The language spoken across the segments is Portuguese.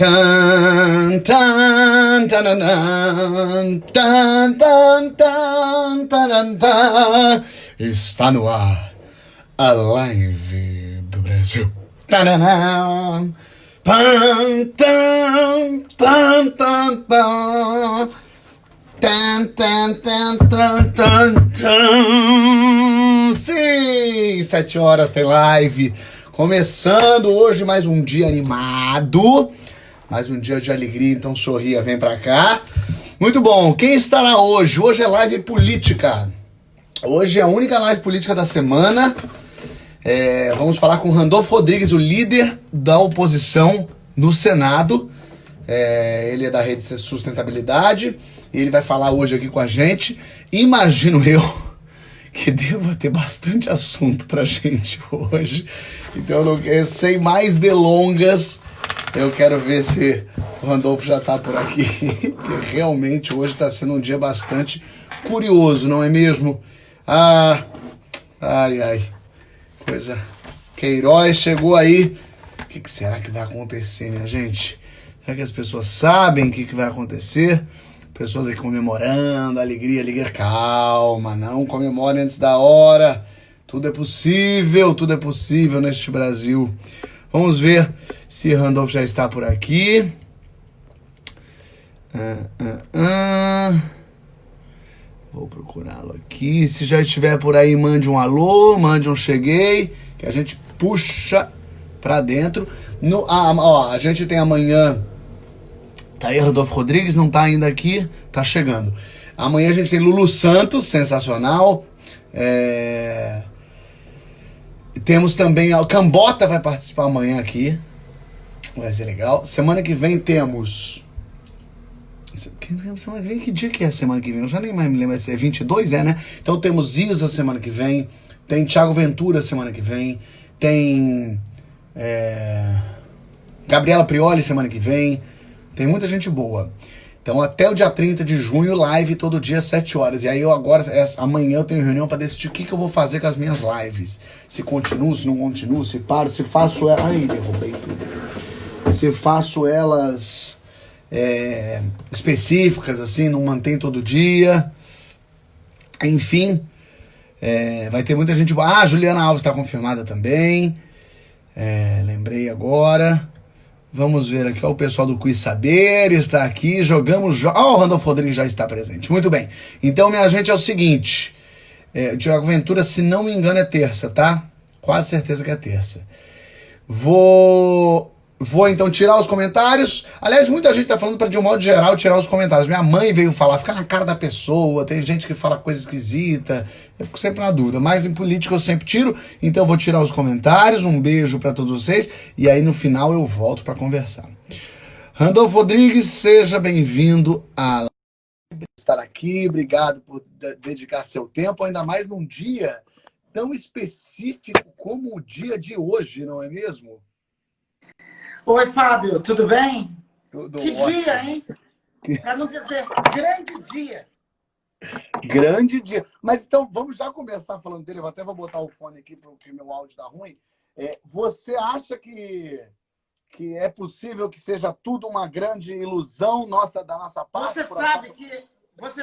Tan, tan, tananan, tan, tan, tan, tanan, tan. Está no ar a live do Brasil. Tananan, pan, tan, tan, tan, tan. Tan, tan, tan, tan, tan, tan. Sim, 7 horas tem live. Começando hoje mais um dia animado. Mais um dia de alegria, então sorria, vem pra cá. Muito bom, quem estará hoje? Hoje é live política. Hoje é a única live política da semana. Vamos falar com Randolfo Rodrigues, o líder da oposição no Senado. Ele é da Rede Sustentabilidadade. Ele vai falar hoje aqui com a gente. Imagino eu que deva ter bastante assunto pra gente hoje. Então, sem mais delongas, eu quero ver se o Randolfo já tá por aqui. Porque realmente hoje tá sendo um dia bastante curioso, não é mesmo? Ai. Coisa. Queiroz chegou aí. O que será que vai acontecer, minha gente? Será que as pessoas sabem o que vai acontecer? Pessoas aí comemorando, alegria. Calma, não comemore antes da hora. Tudo é possível neste Brasil. Vamos ver se Randolfo já está por aqui. Vou procurá-lo aqui. Se já estiver por aí, mande um alô, mande um cheguei, que a gente puxa pra dentro. A gente tem amanhã... Tá aí, Randolfo Rodrigues, não tá ainda aqui, tá chegando. Amanhã a gente tem Lulu Santos, sensacional. Temos também, o Cambota vai participar amanhã aqui. Vai ser legal. Semana que vem temos... Semana que vem, que dia que é a semana que vem? Eu já nem mais me lembro, é 22, né? Então temos Isa semana que vem, tem Thiago Ventura semana que vem, tem Gabriela Prioli semana que vem, tem muita gente boa. Então até o dia 30 de junho, live todo dia às 7 horas. E aí amanhã eu tenho reunião para decidir o que eu vou fazer com as minhas lives. Se continuo, se não continuo, se paro, se faço elas... Ai, derrubei tudo. Se faço elas específicas, assim, não mantém todo dia. Enfim, vai ter muita gente boa. A Juliana Alves está confirmada também. Lembrei agora. Vamos ver aqui, o pessoal do Quiz Saber está aqui, jogamos... o Randolfo Rodrigues já está presente, muito bem. Então, minha gente, é o seguinte, o Thiago Ventura, se não me engano, é terça, tá? Quase certeza que é terça. Vou então tirar os comentários. Aliás, muita gente tá falando para, de um modo geral, tirar os comentários. Minha mãe veio falar, fica na cara da pessoa, tem gente que fala coisa esquisita, eu fico sempre na dúvida. Mas em política eu sempre tiro, então eu vou tirar os comentários. Um beijo para todos vocês e aí no final eu volto para conversar. Randolfo Rodrigues, seja bem-vindo a estar aqui. Obrigado por dedicar seu tempo, ainda mais num dia tão específico como o dia de hoje, não é mesmo? Oi, Fábio, tudo bem? Tudo que ótimo. Dia, hein? Para não dizer, grande dia. Grande dia. Mas então, vamos já começar falando dele. Eu até vou botar o fone aqui, porque meu áudio tá ruim. Você acha que é possível que seja tudo uma grande ilusão da nossa parte? Você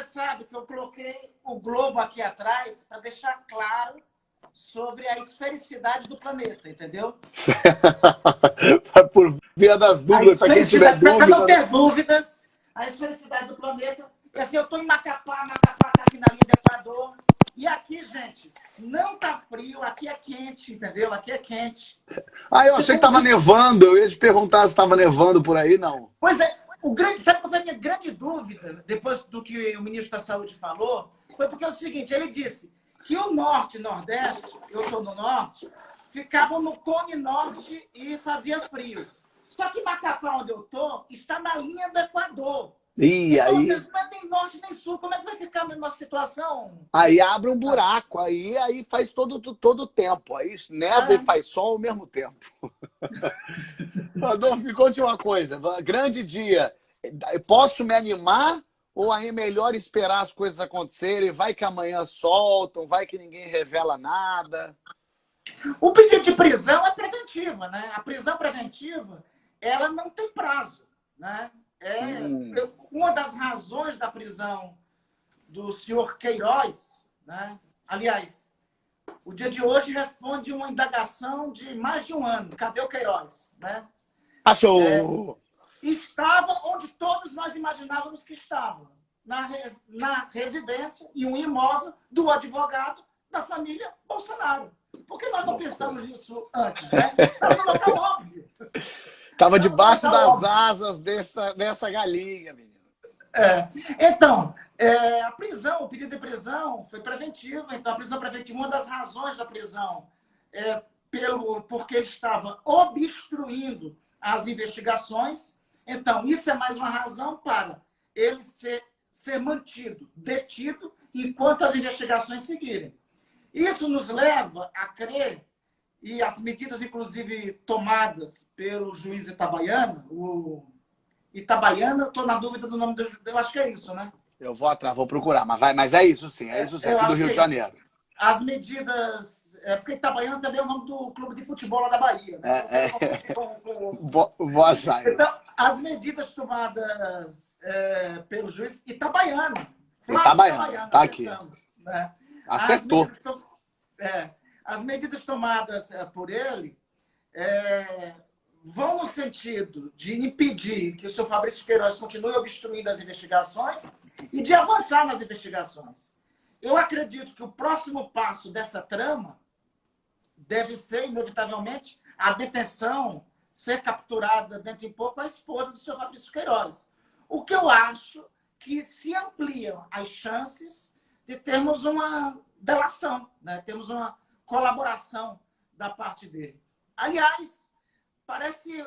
sabe que eu coloquei o globo aqui atrás para deixar claro sobre a esfericidade do planeta, entendeu? Por via das dúvidas, para quem tiver dúvidas. Para não ter dúvidas, a esfericidade do planeta. E assim, eu estou em Macapá tá aqui na linha do Equador. E aqui, gente, não tá frio, aqui é quente, entendeu? Aqui é quente. Eu achei que tava nevando, eu ia te perguntar se estava nevando por aí, não. Pois é, sabe qual foi a minha grande dúvida, depois do que o ministro da Saúde falou? Foi porque é o seguinte, ele disse que o norte e nordeste, eu estou no norte, ficavam no cone norte e fazia frio. Só que Macapá, onde eu estou, está na linha do Equador. E então, aí... vocês não é nem norte nem sul. Como é que vai ficar a nossa situação? Aí abre um buraco, aí faz todo o tempo. Aí neva e faz sol ao mesmo tempo. Adolfo, me conte uma coisa. Grande dia. Posso me animar? Ou aí é melhor esperar as coisas acontecerem? Vai que amanhã soltam, vai que ninguém revela nada. O pedido de prisão é preventiva, né? A prisão preventiva, ela não tem prazo. né? Uma das razões da prisão do senhor Queiroz, né? Aliás, o dia de hoje responde uma indagação de mais de um ano. Cadê o Queiroz? Né? Achou! Estava onde todos nós imaginávamos que estava. Na residência e um imóvel do advogado da família Bolsonaro. Por que nós não pensamos nisso antes? Né? Estava no local óbvio. Estava debaixo das asas dessa galinha, menino. Então, a prisão, o pedido de prisão foi preventivo. Então, a prisão preventiva, uma das razões da prisão porque ele estava obstruindo as investigações. Então, isso é mais uma razão para ele ser mantido, detido, enquanto as investigações seguirem. Isso nos leva a crer, e as medidas, inclusive, tomadas pelo juiz Itabaiana, estou na dúvida do nome do juiz, eu acho que é isso, né? Eu vou atrás, vou procurar, mas é isso sim, aqui do Rio de Janeiro. As medidas... porque Itabaiana também é o nome do clube de futebol lá da Bahia. Né? Vou achar isso. Então, as medidas tomadas pelo juiz Itabaiana. Itabaiana, tá aqui. Né? Acertou. As medidas tomadas por ele vão no sentido de impedir que o senhor Fabrício Queiroz continue obstruindo as investigações e de avançar nas investigações. Eu acredito que o próximo passo dessa trama deve ser, inevitavelmente, a detenção, ser capturada dentro de pouco a esposa do senhor Fabrício Queiroz. O que eu acho que se ampliam as chances de termos uma delação, né? Temos uma colaboração da parte dele. Aliás, parece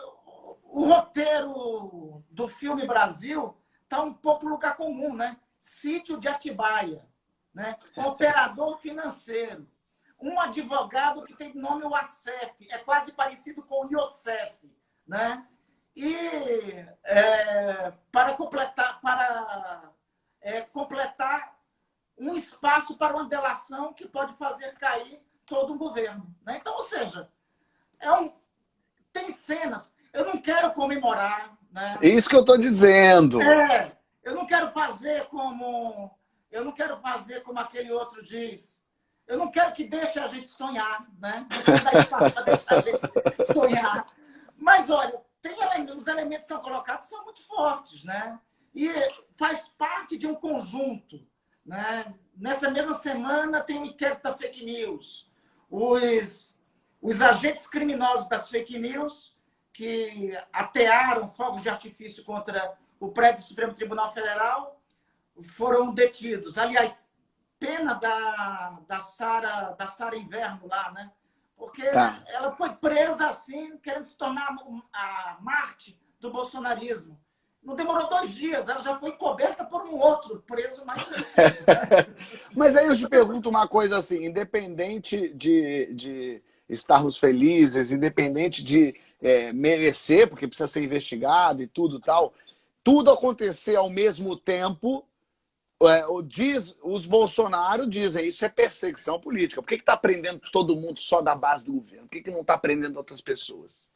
o roteiro do filme Brasil está um pouco lugar comum, né? Sítio de Atibaia, né? Operador financeiro. Um advogado que tem nome Wassef, é quase parecido com o Iosef, né? E para completar um espaço para uma delação que pode fazer cair todo um governo, né? Então, ou seja, tem cenas. Eu não quero comemorar, né? É isso que eu estou dizendo. Eu não quero fazer como aquele outro diz. Eu não quero que deixe a gente sonhar, né? Não quero dar espaço para deixar a gente sonhar. Mas, olha, os elementos que estão colocados são muito fortes, né? E faz parte de um conjunto, né? Nessa mesma semana tem o inquérito da fake news. Os agentes criminosos das fake news que atearam fogos de artifício contra o prédio do Supremo Tribunal Federal foram detidos. Aliás, pena da Sara Inverno lá, né? Porque ela foi presa assim, querendo se tornar a Marte do bolsonarismo. Não demorou 2 dias, ela já foi coberta por um outro preso mais recente. Né? Mas aí eu te pergunto uma coisa assim, independente de estarmos felizes, independente de merecer, porque precisa ser investigado e tudo tal, tudo acontecer ao mesmo tempo, os Bolsonaro dizem, isso é perseguição política. Por que está prendendo todo mundo só da base do governo? Por que não está prendendo outras pessoas?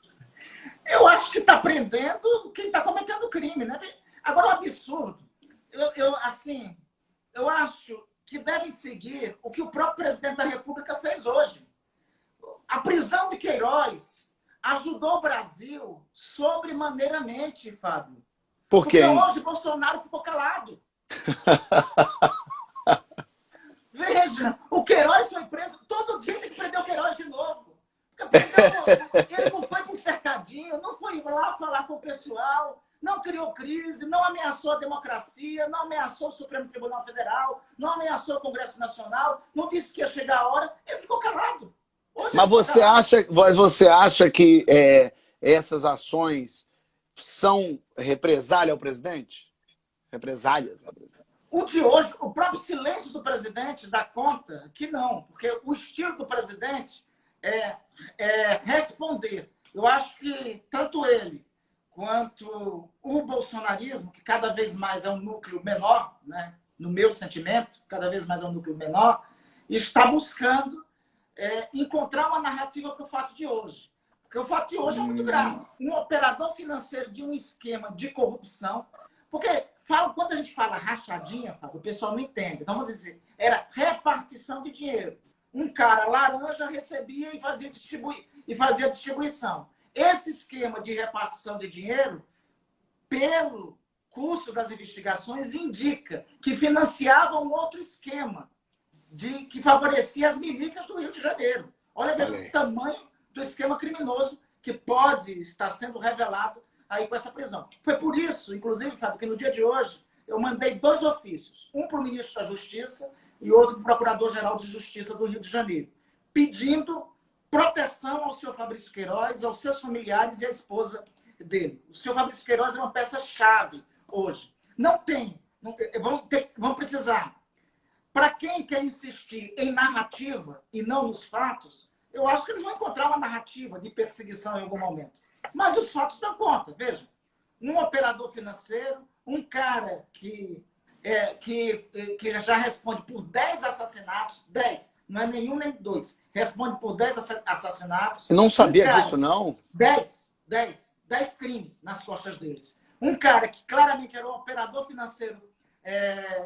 Eu acho que está prendendo quem está cometendo crime, né? Agora, o absurdo, eu acho que devem seguir o que o próprio presidente da República fez hoje. A prisão de Queiroz ajudou o Brasil sobremaneiramente, Fábio. Por quê? Porque hoje Bolsonaro ficou calado. Veja, o Queiroz foi preso, todo dia tem que prender o Queiroz de novo. Ele não foi para um cercadinho, não foi lá falar com o pessoal, não criou crise, não ameaçou a democracia, não ameaçou o Supremo Tribunal Federal, não ameaçou o Congresso Nacional, não disse que ia chegar a hora, ele ficou calado. Mas você acha que essas ações são represália ao presidente? Represálias ao presidente? O de hoje, o próprio silêncio do presidente dá conta que não, porque o estilo do presidente é responder. Eu acho que tanto ele quanto o bolsonarismo, que cada vez mais é um núcleo menor, né, no meu sentimento, cada vez mais é um núcleo menor, está buscando encontrar uma narrativa para o fato de hoje. Porque o fato de hoje é muito grave. Um operador financeiro de um esquema de corrupção. Porque quando a gente fala rachadinha, Fábio, o pessoal não entende. Então, vamos dizer, era repartição de dinheiro. Um cara laranja recebia e fazia distribuição. Esse esquema de repartição de dinheiro, pelo curso das investigações, indica que financiava um outro esquema que favorecia as milícias do Rio de Janeiro. Olha o tamanho do esquema criminoso que pode estar sendo revelado aí com essa prisão. Foi por isso, inclusive, Fábio, que no dia de hoje eu mandei 2 ofícios. Um para o ministro da Justiça e outro para o Procurador-Geral de Justiça do Rio de Janeiro, pedindo proteção ao senhor Fabrício Queiroz, aos seus familiares e à esposa dele. O senhor Fabrício Queiroz é uma peça-chave hoje. Vão precisar. Para quem quer insistir em narrativa e não nos fatos, eu acho que eles vão encontrar uma narrativa de perseguição em algum momento. Mas os fatos dão conta. Veja, um operador financeiro, um cara que já responde por 10 assassinatos, 10, não é nenhum nem 2, responde por 10 assassinatos. Eu não sabia disso, não? 10 crimes nas costas deles. Um cara que claramente era um operador financeiro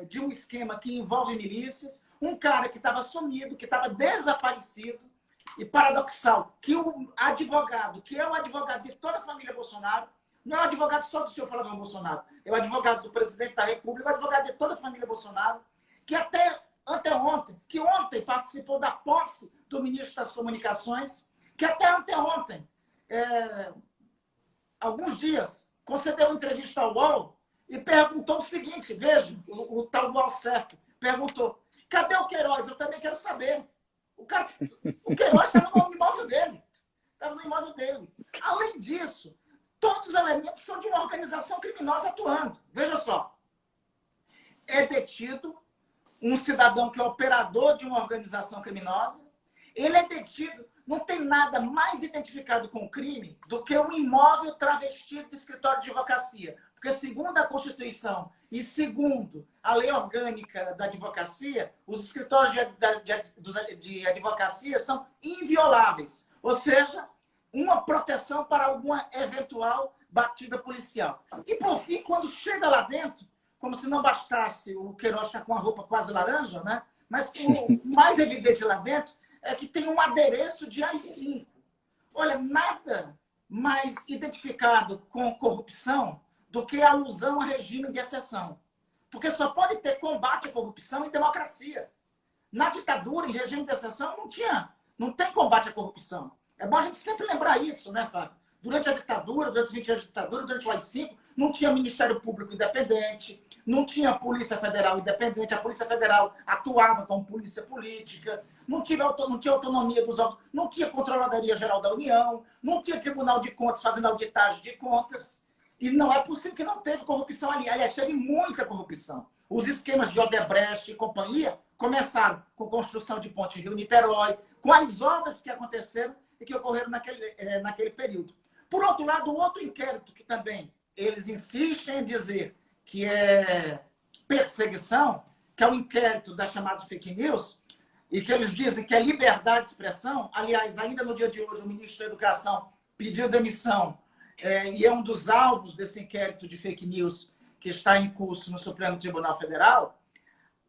de um esquema que envolve milícias, um cara que estava sumido, que estava desaparecido, e paradoxal, que o advogado, que é o advogado de toda a família Bolsonaro, não é o advogado só do senhor Flávio Bolsonaro, é o advogado do presidente da República, é o advogado de toda a família Bolsonaro, que ontem participou da posse do ministro das Comunicações, que até anteontem, alguns dias, concedeu uma entrevista ao UOL e perguntou o seguinte, veja, o tal do Alcerto perguntou, cadê o Queiroz? Eu também quero saber. O Queiroz estava no imóvel dele. Além disso, todos os elementos são de uma organização criminosa atuando. Veja só. É detido um cidadão que é operador de uma organização criminosa. Ele é detido. Não tem nada mais identificado com o crime do que um imóvel travestido de escritório de advocacia. Porque, segundo a Constituição e segundo a lei orgânica da advocacia, os escritórios de advocacia são invioláveis. Ou seja, uma proteção para alguma eventual batida policial. E, por fim, quando chega lá dentro, como se não bastasse o Queiroz estar com a roupa quase laranja, né? Mas o mais evidente lá dentro é que tem um adereço de AI-5. Olha, nada mais identificado com corrupção do que a alusão a regime de exceção. Porque só pode ter combate à corrupção em democracia. Na ditadura, em regime de exceção, não tem combate à corrupção. É bom a gente sempre lembrar isso, né, Fábio? Durante a ditadura, durante os 20 anos de ditadura, durante o AI-5, não tinha Ministério Público independente, não tinha Polícia Federal independente, a Polícia Federal atuava como polícia política, não tinha autonomia dos órgãos, não tinha Controladoria Geral da União, não tinha Tribunal de Contas fazendo auditagem de contas. E não é possível que não teve corrupção ali. Aliás, teve muita corrupção. Os esquemas de Odebrecht e companhia começaram com construção de ponte Rio-Niterói, com as obras que aconteceram e que ocorreram naquele período. Por outro lado, outro inquérito que também eles insistem em dizer que é perseguição, que é o inquérito das chamadas fake news, e que eles dizem que é liberdade de expressão. Aliás, ainda no dia de hoje, o ministro da Educação pediu demissão e é um dos alvos desse inquérito de fake news que está em curso no Supremo Tribunal Federal.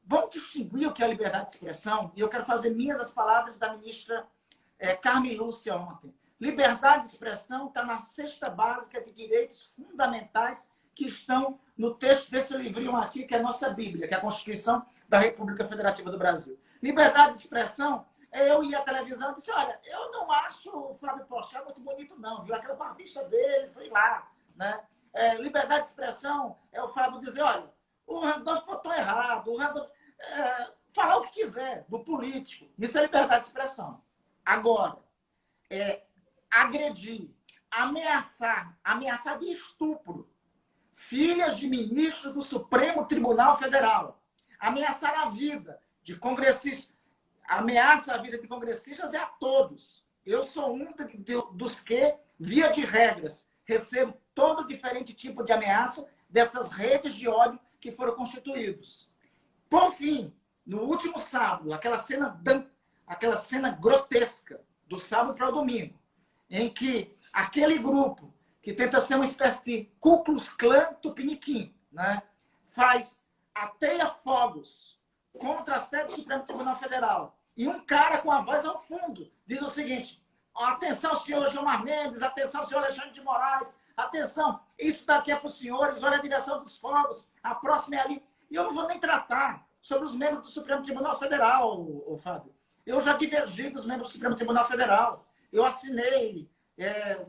Vamos distinguir o que é liberdade de expressão, e eu quero fazer minhas as palavras da ministra Carmen Lúcia ontem. Liberdade de expressão está na cesta básica de direitos fundamentais que estão no texto desse livrinho aqui, que é a nossa Bíblia, que é a Constituição da República Federativa do Brasil. Liberdade de expressão eu ia à televisão e disse, olha, eu não acho o Fábio Porchat muito bonito, não, viu? Aquela barbicha dele, sei lá, né? Liberdade de expressão é o Fábio dizer, olha, o Randolph botou errado, o Randolph... falar o que quiser do político. Isso é liberdade de expressão. Agora, agredir, ameaçar de estupro filhas de ministros do Supremo Tribunal Federal, ameaçar a vida de congressistas, ameaça a vida de congressistas é a todos. Eu sou um dos que, via de regras, recebo todo diferente tipo de ameaça dessas redes de ódio que foram constituídos. Por fim, no último sábado, aquela cena grotesca do sábado para o domingo, em que aquele grupo que tenta ser uma espécie de Ku Klux Klan tupiniquim, né, faz ateia-fogos contra a sede do Supremo Tribunal Federal. E um cara com a voz ao fundo diz o seguinte: atenção, senhor Gilmar Mendes, atenção, senhor Alexandre de Moraes, atenção, isso daqui é para os senhores, olha a direção dos fogos, a próxima é ali. E eu não vou nem tratar sobre os membros do Supremo Tribunal Federal, Fábio. Eu já divergi dos membros do Supremo Tribunal Federal. Eu assinei,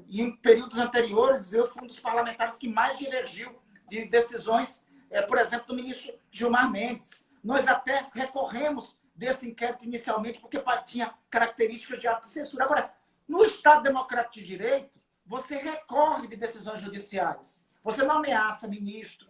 em períodos anteriores, eu fui um dos parlamentares que mais divergiu de decisões, por exemplo, do ministro Gilmar Mendes. Nós até recorremos desse inquérito inicialmente porque tinha características de ato de censura. Agora, no Estado Democrático de Direito, você recorre de decisões judiciais. Você não ameaça ministro,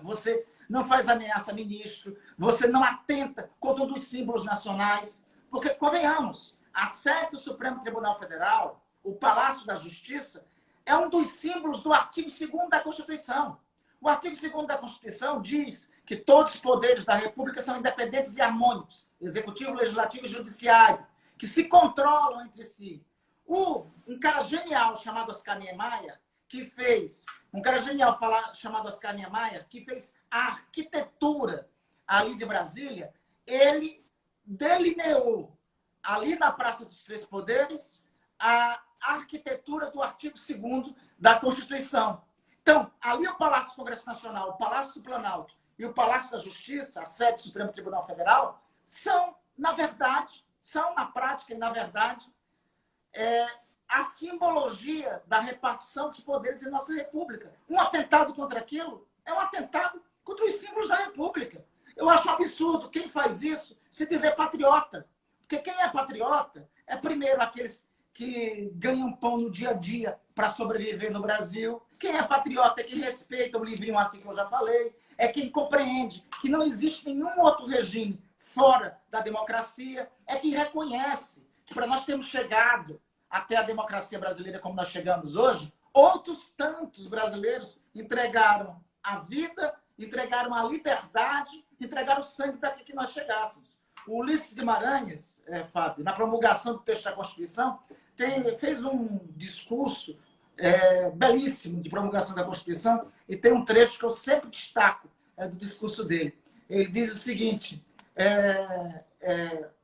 você não faz ameaça a ministro, você não atenta contra um dos símbolos nacionais. Porque, convenhamos, a sede do Supremo Tribunal Federal, o Palácio da Justiça, é um dos símbolos do artigo 2º da Constituição. O artigo 2º da Constituição diz que todos os poderes da República são independentes e harmônicos, executivo, legislativo e judiciário, que se controlam entre si. Um cara genial chamado Oscar Niemeyer, que fez a arquitetura ali de Brasília, ele delineou ali na Praça dos Três Poderes a arquitetura do artigo 2º da Constituição. Então, ali o Palácio do Congresso Nacional, o Palácio do Planalto e o Palácio da Justiça, a sede do Supremo Tribunal Federal, são, na prática e na verdade, a simbologia da repartição dos poderes em nossa República. Um atentado contra aquilo é um atentado contra os símbolos da República. Eu acho absurdo quem faz isso se dizer patriota. Porque quem é patriota é, primeiro, aqueles que ganham pão no dia a dia para sobreviver no Brasil. Quem é patriota é quem respeita o livrinho aqui que eu já falei, é quem compreende que não existe nenhum outro regime fora da democracia, é quem reconhece que para nós termos chegado até a democracia brasileira como nós chegamos hoje, outros tantos brasileiros entregaram a vida, entregaram a liberdade, entregaram o sangue para que nós chegássemos. O Ulisses Guimarães, Fábio, na promulgação do texto da Constituição, fez um discurso belíssimo de promulgação da Constituição, e tem um trecho que eu sempre destaco do discurso dele. Ele diz o seguinte: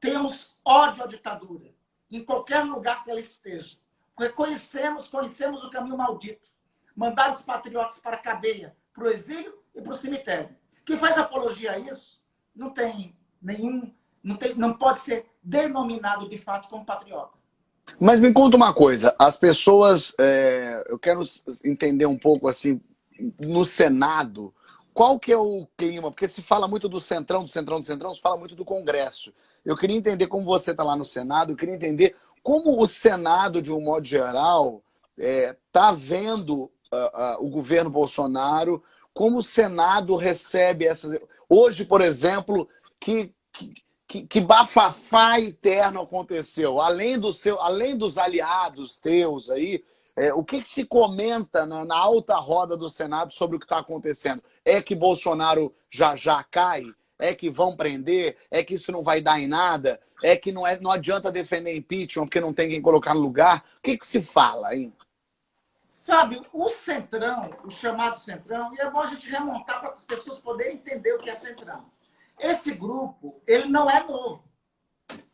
temos ódio à ditadura, em qualquer lugar que ela esteja. Conhecemos o caminho maldito. Mandar os patriotas para a cadeia, para o exílio e para o cemitério. Quem faz apologia a isso não pode ser denominado de fato como patriota. Mas me conta uma coisa, as pessoas, eu quero entender um pouco assim, no Senado, qual que é o clima? Porque se fala muito do Centrão, se fala muito do Congresso. Eu queria entender como você está lá no Senado, eu queria entender como o Senado, de um modo geral, está vendo o governo Bolsonaro, como o Senado recebe essas... Hoje, por exemplo, que bafafá interno aconteceu? Além dos aliados teus aí, o que se comenta na alta roda do Senado sobre o que está acontecendo? É que Bolsonaro já cai? É que vão prender? É que isso não vai dar em nada? É que não adianta defender impeachment porque não tem quem colocar no lugar? O que se fala aí? Fábio, o Centrão, o chamado Centrão, e é bom a gente remontar para as pessoas poderem entender o que é Centrão. Esse grupo, ele não é novo.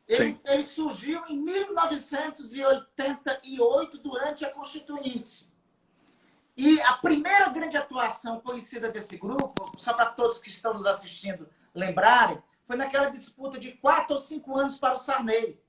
Ele surgiu em 1988, durante a Constituinte. E a primeira grande atuação conhecida desse grupo, só para todos que estão nos assistindo lembrarem, foi naquela disputa de 4 ou 5 anos para o Sarney,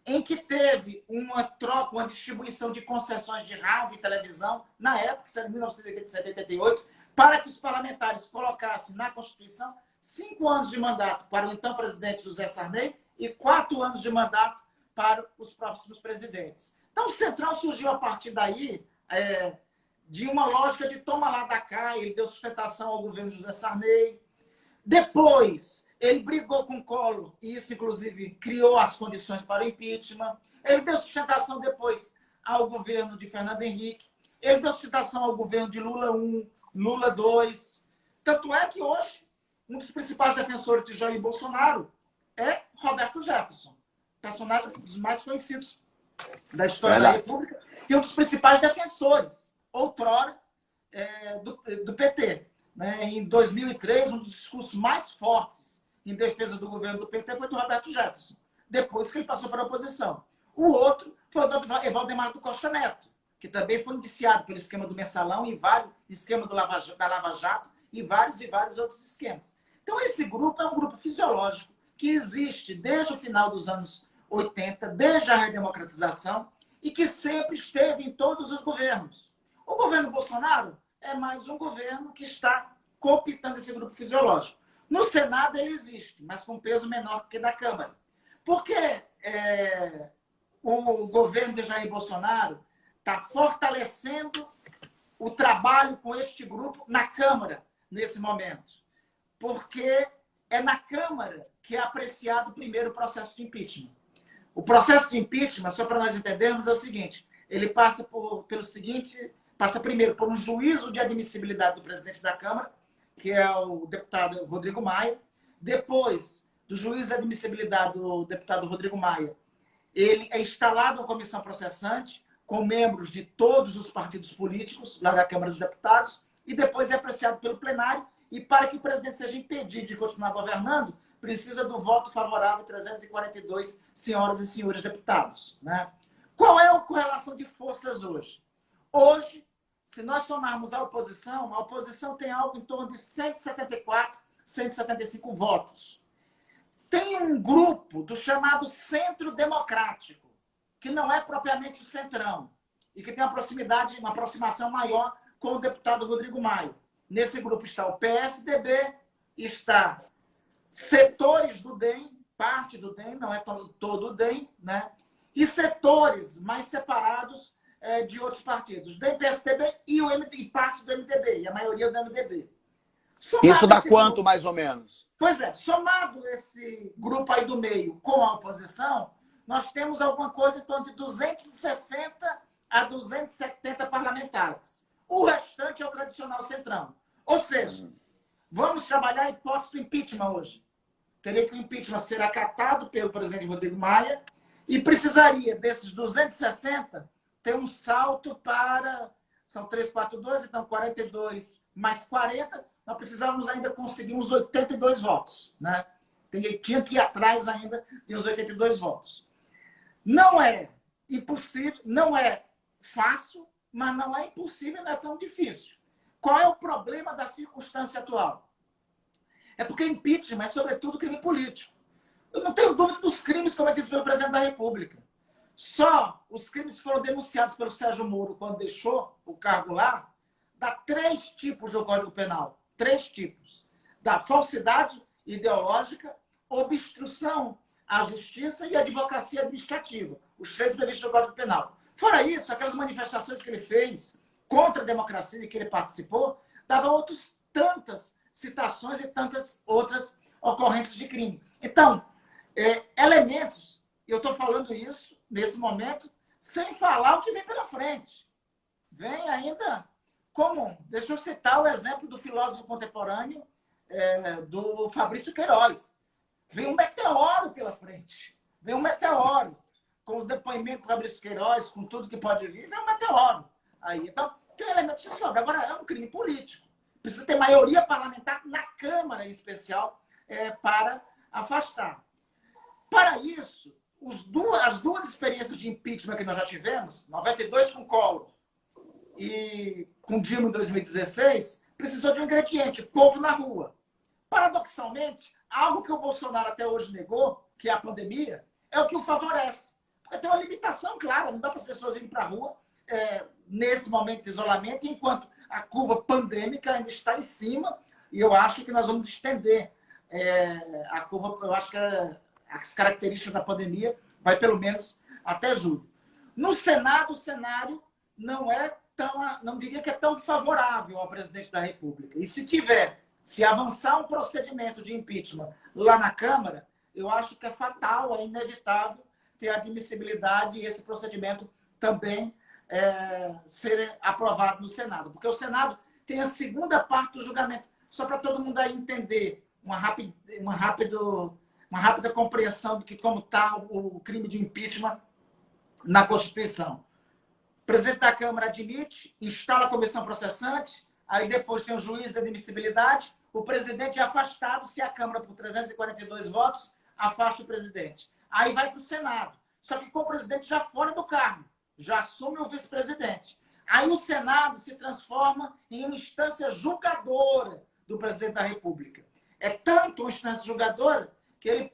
em que teve uma troca, uma distribuição de concessões de rádio e televisão, na época, isso era em 1987, 88, para que os parlamentares colocassem na Constituição 5 anos de mandato para o então presidente José Sarney e 4 anos de mandato para os próximos presidentes. Então, o Centrão surgiu a partir daí de uma lógica de toma lá da cá, ele deu sustentação ao governo José Sarney. Depois, ele brigou com o Collor, e isso, inclusive, criou as condições para o impeachment. Ele deu sustentação depois ao governo de Fernando Henrique. Ele deu sustentação ao governo de Lula I, Lula II. Tanto é que hoje, um dos principais defensores de Jair Bolsonaro é Roberto Jefferson, personagem dos mais conhecidos da história da República. e um dos principais defensores, outrora, do PT. Né? Em 2003, um dos discursos mais fortes em defesa do governo do PT foi do Roberto Jefferson, depois que ele passou para a oposição. O outro foi o do Valdemar do Costa Neto, que também foi indiciado pelo esquema do Mensalão e vários esquema da Lava Jato e vários outros esquemas. Então, esse grupo é um grupo fisiológico que existe desde o final dos anos 80, desde a redemocratização, e que sempre esteve em todos os governos. O governo Bolsonaro é mais um governo que está cooptando esse grupo fisiológico. No Senado ele existe, mas com peso menor que da Câmara. Porque o governo de Jair Bolsonaro está fortalecendo o trabalho com este grupo na Câmara, nesse momento. Porque é na Câmara que é apreciado primeiro o processo de impeachment. O processo de impeachment, só para nós entendermos, é o seguinte: ele passa passa primeiro por um juízo de admissibilidade do presidente da Câmara, que é o deputado Rodrigo Maia. Depois do juízo de admissibilidade do deputado Rodrigo Maia, ele é instalado uma comissão processante com membros de todos os partidos políticos lá da Câmara dos Deputados, e depois é apreciado pelo plenário, e para que o presidente seja impedido de continuar governando, precisa do voto favorável de 342 senhoras e senhores deputados. Né? Qual é a correlação de forças hoje? Hoje, se nós somarmos a oposição tem algo em torno de 174, 175 votos. Tem um grupo do chamado Centro Democrático, que não é propriamente o Centrão, e que tem uma aproximação maior com o deputado Rodrigo Maia. Nesse grupo está o PSDB, está setores do DEM, parte do DEM, não é todo o DEM, né? E setores mais separados de outros partidos, DEM, PSDB e parte do MDB, e a maioria do MDB. Somado isso dá quanto, grupo, mais ou menos? Pois é, somado esse grupo aí do meio com a oposição, nós temos alguma coisa em torno de 260 a 270 parlamentares. O restante é o tradicional centrão. Ou seja, vamos trabalhar a hipótese do impeachment hoje. Teria que o impeachment ser acatado pelo presidente Rodrigo Maia e precisaria desses 260 ter um salto para... São 342, então 42 mais 40, nós precisávamos ainda conseguir uns 82 votos. Né? Tinha que ir atrás ainda de uns 82 votos. Não é impossível, não é fácil, mas não é impossível, não é tão difícil. Qual é o problema da circunstância atual? É porque impeachment é, sobretudo, crime político. Eu não tenho dúvida dos crimes cometidos pelo presidente da República. Só os crimes que foram denunciados pelo Sérgio Moro quando deixou o cargo lá, dá 3 tipos do Código Penal. 3 tipos. Da falsidade ideológica, obstrução à justiça e advocacia administrativa. Os 3 previstos no Código Penal. Fora isso, aquelas manifestações que ele fez contra a democracia e que ele participou, dava outras tantas citações e tantas outras ocorrências de crime. Então, elementos, eu estou falando isso nesse momento, sem falar o que vem pela frente. Vem ainda comum. Deixa eu citar o exemplo do filósofo contemporâneo, do Fabrício Queiroz. Vem um meteoro pela frente. Vem um meteoro. Com o depoimento do Fabrício Queiroz, com tudo que pode vir, vem um meteoro. Aí, então, tem elementos de sobra. Agora, é um crime político. Precisa ter maioria parlamentar na Câmara, em especial, para afastar. Para isso, as duas experiências de impeachment que nós já tivemos, 92 com Collor e com Dilma em 2016, precisou de um ingrediente, povo na rua. Paradoxalmente, algo que o Bolsonaro até hoje negou, que é a pandemia, é o que o favorece. Porque tem uma limitação clara, não dá para as pessoas irem para a rua nesse momento de isolamento, enquanto a curva pandêmica ainda está em cima, e eu acho que nós vamos estender a curva, eu acho que as características da pandemia vai pelo menos até julho. No Senado, o cenário não diria que é tão favorável ao presidente da República. E se avançar um procedimento de impeachment lá na Câmara, eu acho que é fatal, é inevitável ter admissibilidade e esse procedimento também ser aprovado no Senado. Porque o Senado tem a segunda parte do julgamento. Só para todo mundo aí entender uma rápida compreensão de que como está o crime de impeachment na Constituição. presidente da Câmara admite, instala a comissão processante, aí depois tem o juiz de admissibilidade, o presidente é afastado se a Câmara, por 342 votos, afasta o presidente. Aí vai para o Senado. Só que com o presidente já fora do cargo, já assume o vice-presidente. Aí o Senado se transforma em uma instância julgadora do presidente da República. É tanto uma instância julgadora que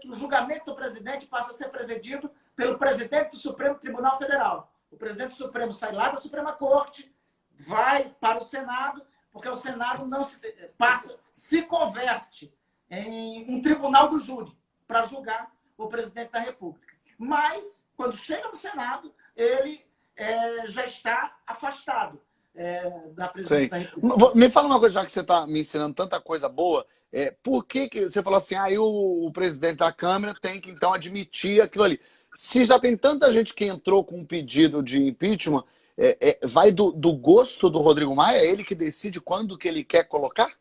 que o julgamento do presidente passa a ser presidido pelo presidente do Supremo Tribunal Federal. O presidente do Supremo sai lá da Suprema Corte, vai para o Senado, porque o Senado não se converte em um tribunal do júri para julgar o presidente da República. Mas, quando chega no Senado, ele já está afastado da presidência da República. Me fala uma coisa, já que você está me ensinando tanta coisa boa, por que você falou assim, aí o presidente da Câmara tem que, então, admitir aquilo ali? Se já tem tanta gente que entrou com um pedido de impeachment, vai do gosto do Rodrigo Maia? É ele que decide quando que ele quer colocar?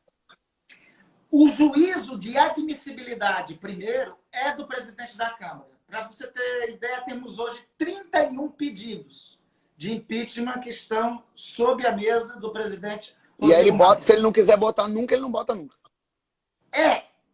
O juízo de admissibilidade, primeiro, é do presidente da Câmara. Para você ter ideia, temos hoje 31 pedidos de impeachment que estão sob a mesa do presidente Rodrigo E aí Maia. se ele não quiser botar nunca, ele não bota nunca.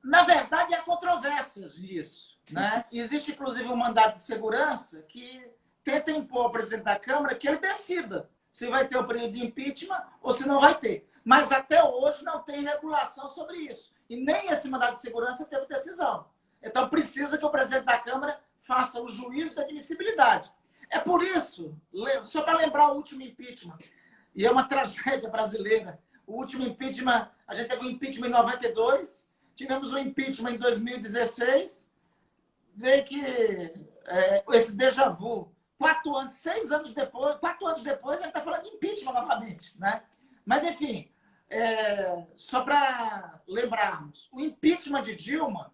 Na verdade, há controvérsias nisso, né? Existe, inclusive, um mandado de segurança que tenta impor ao presidente da Câmara que ele decida se vai ter o período de impeachment ou se não vai ter. Mas até hoje não tem regulação sobre isso. E nem esse mandado de segurança teve decisão. Então precisa que o presidente da Câmara faça o juízo de admissibilidade. É por isso, só para lembrar o último impeachment, e é uma tragédia brasileira, o último impeachment, a gente teve um impeachment em 92, tivemos um impeachment em 2016, veio que esse déjà vu, 4 anos, 6 anos depois, 4 anos depois, a gente está falando de impeachment novamente, né? Mas, enfim, só para lembrarmos, o impeachment de Dilma,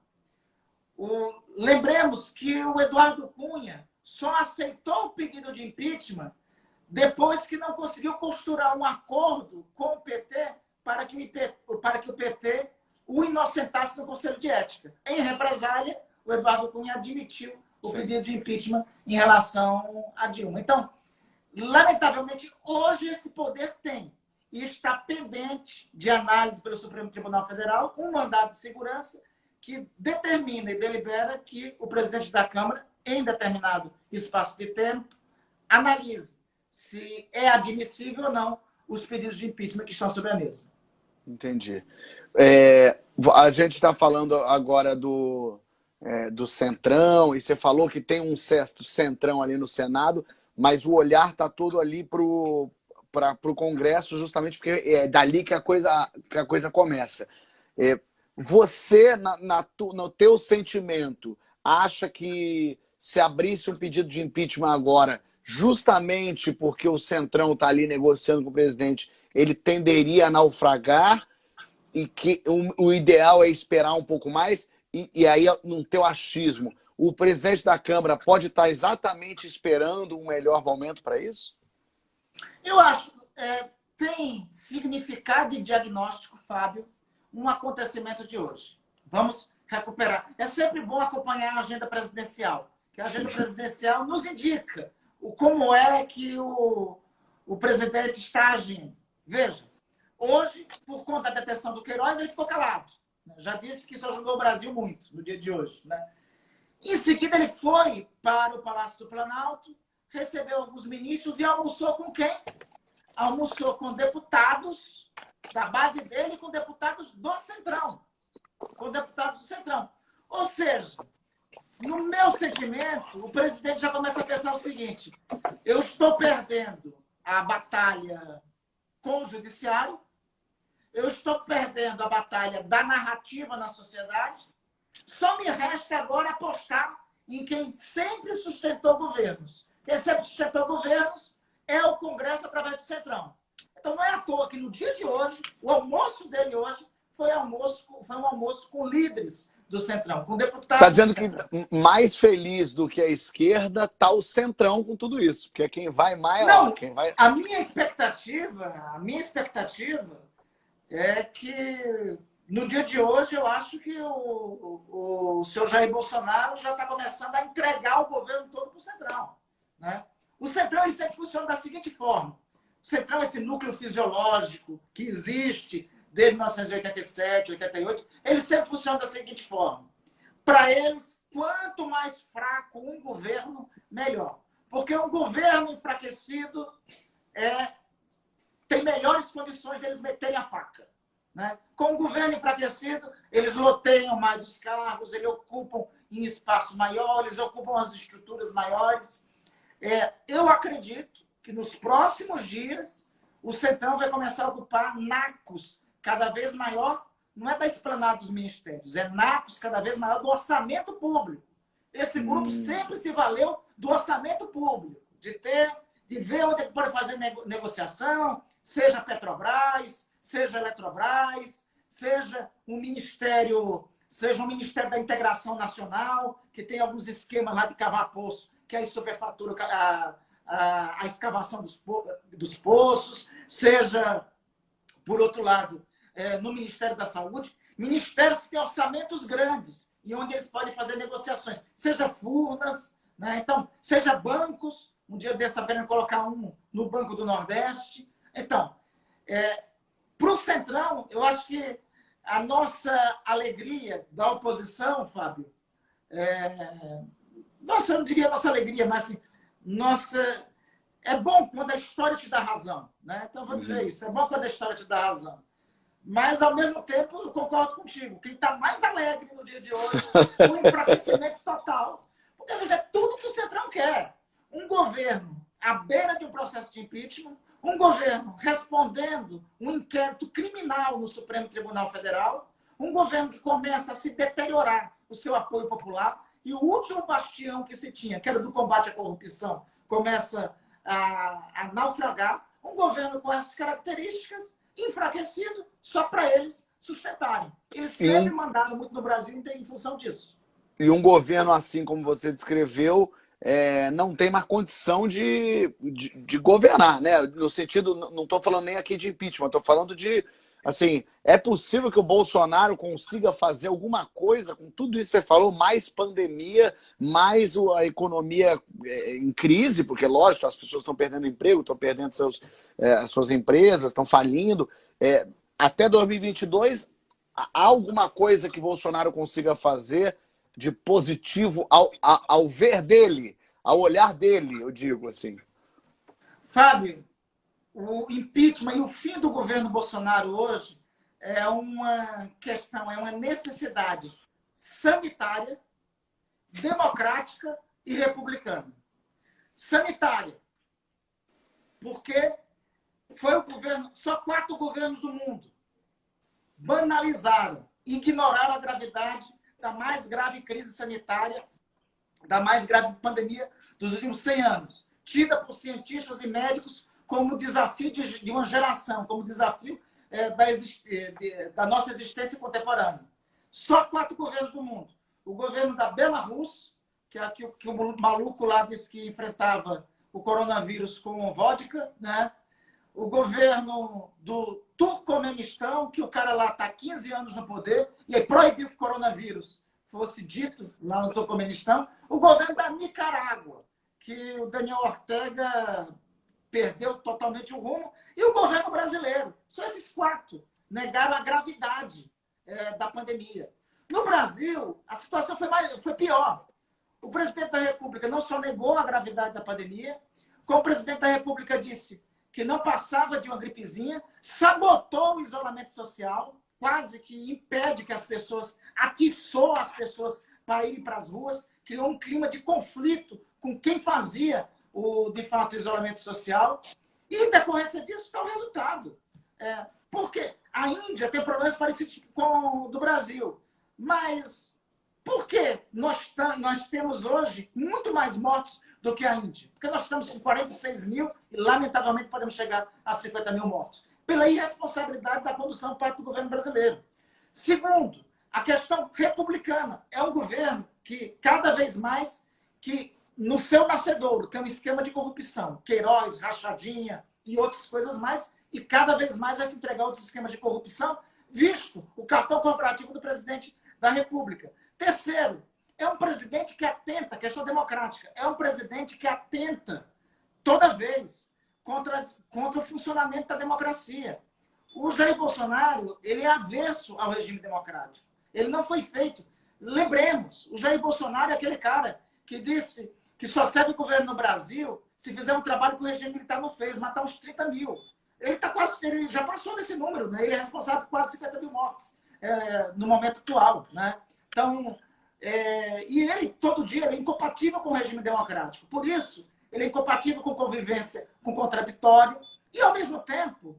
lembremos que o Eduardo Cunha só aceitou o pedido de impeachment depois que não conseguiu costurar um acordo com o PT para que o PT o inocentasse no Conselho de Ética. Em represália, o Eduardo Cunha admitiu o pedido de impeachment em relação a Dilma. Então, lamentavelmente, hoje esse poder tem e está pendente de análise pelo Supremo Tribunal Federal um mandado de segurança que determina e delibera que o presidente da Câmara, em determinado espaço de tempo, analise se é admissível ou não os pedidos de impeachment que estão sobre a mesa. Entendi. A gente está falando agora do Centrão, e você falou que tem um certo Centrão ali no Senado, mas o olhar está todo ali para o Congresso, justamente porque é dali que a coisa começa. Você, no teu sentimento, acha que se abrisse um pedido de impeachment agora, justamente porque o Centrão está ali negociando com o presidente, ele tenderia a naufragar e que o ideal é esperar um pouco mais? E aí, no teu achismo, o presidente da Câmara pode estar exatamente esperando um melhor momento para isso? Eu acho tem significado e diagnóstico, Fábio, um acontecimento de hoje. Vamos recuperar. É sempre bom acompanhar a agenda presidencial, que a agenda presidencial nos indica como é que o presidente está agindo. Veja, hoje, por conta da detenção do Queiroz, ele ficou calado. Já disse que isso ajudou o Brasil muito no dia de hoje, né? Em seguida, ele foi para o Palácio do Planalto, recebeu alguns ministros e almoçou com quem? Almoçou com deputados da base dele e com deputados do Centrão. Com deputados do Centrão. Ou seja, no meu sentimento, o presidente já começa a pensar o seguinte: eu estou perdendo a batalha com o judiciário, eu estou perdendo a batalha da narrativa na sociedade, só me resta agora apostar em quem sempre sustentou governos. Quem sempre sustentou governos é o Congresso através do Centrão. Então não é à toa que no dia de hoje, o almoço dele hoje foi um almoço com líderes do Centrão, com deputados. Está dizendo que mais feliz do que a esquerda está o Centrão com tudo isso, porque quem vai mais não, quem vai... A minha expectativa é que no dia de hoje eu acho que o senhor Jair Bolsonaro já está começando a entregar o governo todo para o Centrão, né? O Centrão ele sempre funciona da seguinte forma. O Centrão, esse núcleo fisiológico que existe desde 1987, 88, ele sempre funciona da seguinte forma. Para eles, quanto mais fraco um governo, melhor. Porque um governo enfraquecido tem melhores condições de eles meterem a faca. Né? Com o governo enfraquecido, eles loteiam mais os cargos, eles ocupam em espaços maiores, ocupam as estruturas maiores. Eu acredito que nos próximos dias o Centrão vai começar a ocupar nacos cada vez maior, não é da esplanada dos ministérios, é nacos cada vez maior do orçamento público. Esse grupo sempre se valeu do orçamento público, de ver onde pode fazer negociação, seja Petrobras, seja Eletrobras, seja um ministério da Integração Nacional, que tem alguns esquemas lá de cavar poço, que aí superfatura a escavação dos poços, seja, por outro lado, no Ministério da Saúde, ministérios que têm orçamentos grandes e onde eles podem fazer negociações, seja Furnas, né? Então, seja bancos, um dia desse sabendo colocar um no Banco do Nordeste. Então, para o Centrão, eu acho que a nossa alegria da oposição, Fábio, nossa, eu não diria nossa alegria, mas assim, é bom quando a história te dá razão, né? Então, eu vou dizer isso, é bom quando a história te dá razão. Mas, ao mesmo tempo, eu concordo contigo. Quem está mais alegre no dia de hoje é o enfraquecimento total. Porque, veja, tudo que o Centrão quer. Um governo à beira de um processo de impeachment, um governo respondendo um inquérito criminal no Supremo Tribunal Federal, um governo que começa a se deteriorar o seu apoio popular, e o último bastião que se tinha, que era do combate à corrupção, começa a naufragar. Um governo com essas características, enfraquecido, só para eles sustentarem. Eles sempre mandaram muito no Brasil em função disso. E um governo assim como você descreveu, não tem mais condição de governar, né? No sentido, não estou falando nem aqui de impeachment, estou falando de, assim, é possível que o Bolsonaro consiga fazer alguma coisa com tudo isso que você falou, mais pandemia, mais a economia em crise, porque, lógico, as pessoas estão perdendo emprego, estão perdendo suas empresas, estão falindo. Até 2022, há alguma coisa que Bolsonaro consiga fazer de positivo ao ver dele, ao olhar dele, eu digo assim. Fábio, o impeachment e o fim do governo Bolsonaro hoje é uma questão, é uma necessidade sanitária, democrática e republicana. Sanitária, porque foi o governo, só 4 governos do mundo banalizaram, ignoraram a gravidade da mais grave crise sanitária, da mais grave pandemia dos últimos 100 anos, tida por cientistas e médicos como desafio de uma geração, como desafio da nossa existência contemporânea. Só 4 governos do mundo. O governo da Belarus, que o maluco lá disse que enfrentava o coronavírus com vodka, né? O governo do Turcomenistão, que o cara lá está há 15 anos no poder, e aí proibiu que o coronavírus fosse dito lá no Turcomenistão. O governo da Nicarágua, que o Daniel Ortega perdeu totalmente o rumo, e o governo brasileiro. Só esses 4 negaram a gravidade da pandemia. No Brasil, a situação foi pior. O presidente da República não só negou a gravidade da pandemia, como o presidente da República disse que não passava de uma gripezinha, sabotou o isolamento social, quase que impede que as pessoas, atiçou as pessoas para irem para as ruas, criou um clima de conflito com quem fazia de fato, o isolamento social. E, em decorrência disso, está o resultado. Porque a Índia tem problemas parecidos com o do Brasil. Mas por que nós temos hoje muito mais mortos do que a Índia? Porque nós estamos com 46 mil e, lamentavelmente, podemos chegar a 50 mil mortos. Pela irresponsabilidade da condução por parte do governo brasileiro. Segundo, a questão republicana. É um governo que, cada vez mais, que no seu nascedouro tem um esquema de corrupção. Queiroz, rachadinha e outras coisas mais. E cada vez mais vai se entregar outros esquemas de corrupção, visto o cartão corporativo do presidente da República. Terceiro, é um presidente que atenta, questão democrática, é um presidente que atenta toda vez contra o funcionamento da democracia. O Jair Bolsonaro, ele é avesso ao regime democrático. Ele não foi feito. Lembremos, o Jair Bolsonaro é aquele cara que disse que só serve governo no Brasil se fizer um trabalho que o regime militar não fez, matar uns 30 mil. Ele já passou desse número, né? Ele é responsável por quase 50 mil mortes no momento atual, né? Então, e ele, todo dia, ele é incompatível com o regime democrático. Por isso, ele é incompatível com convivência com contraditório e, ao mesmo tempo,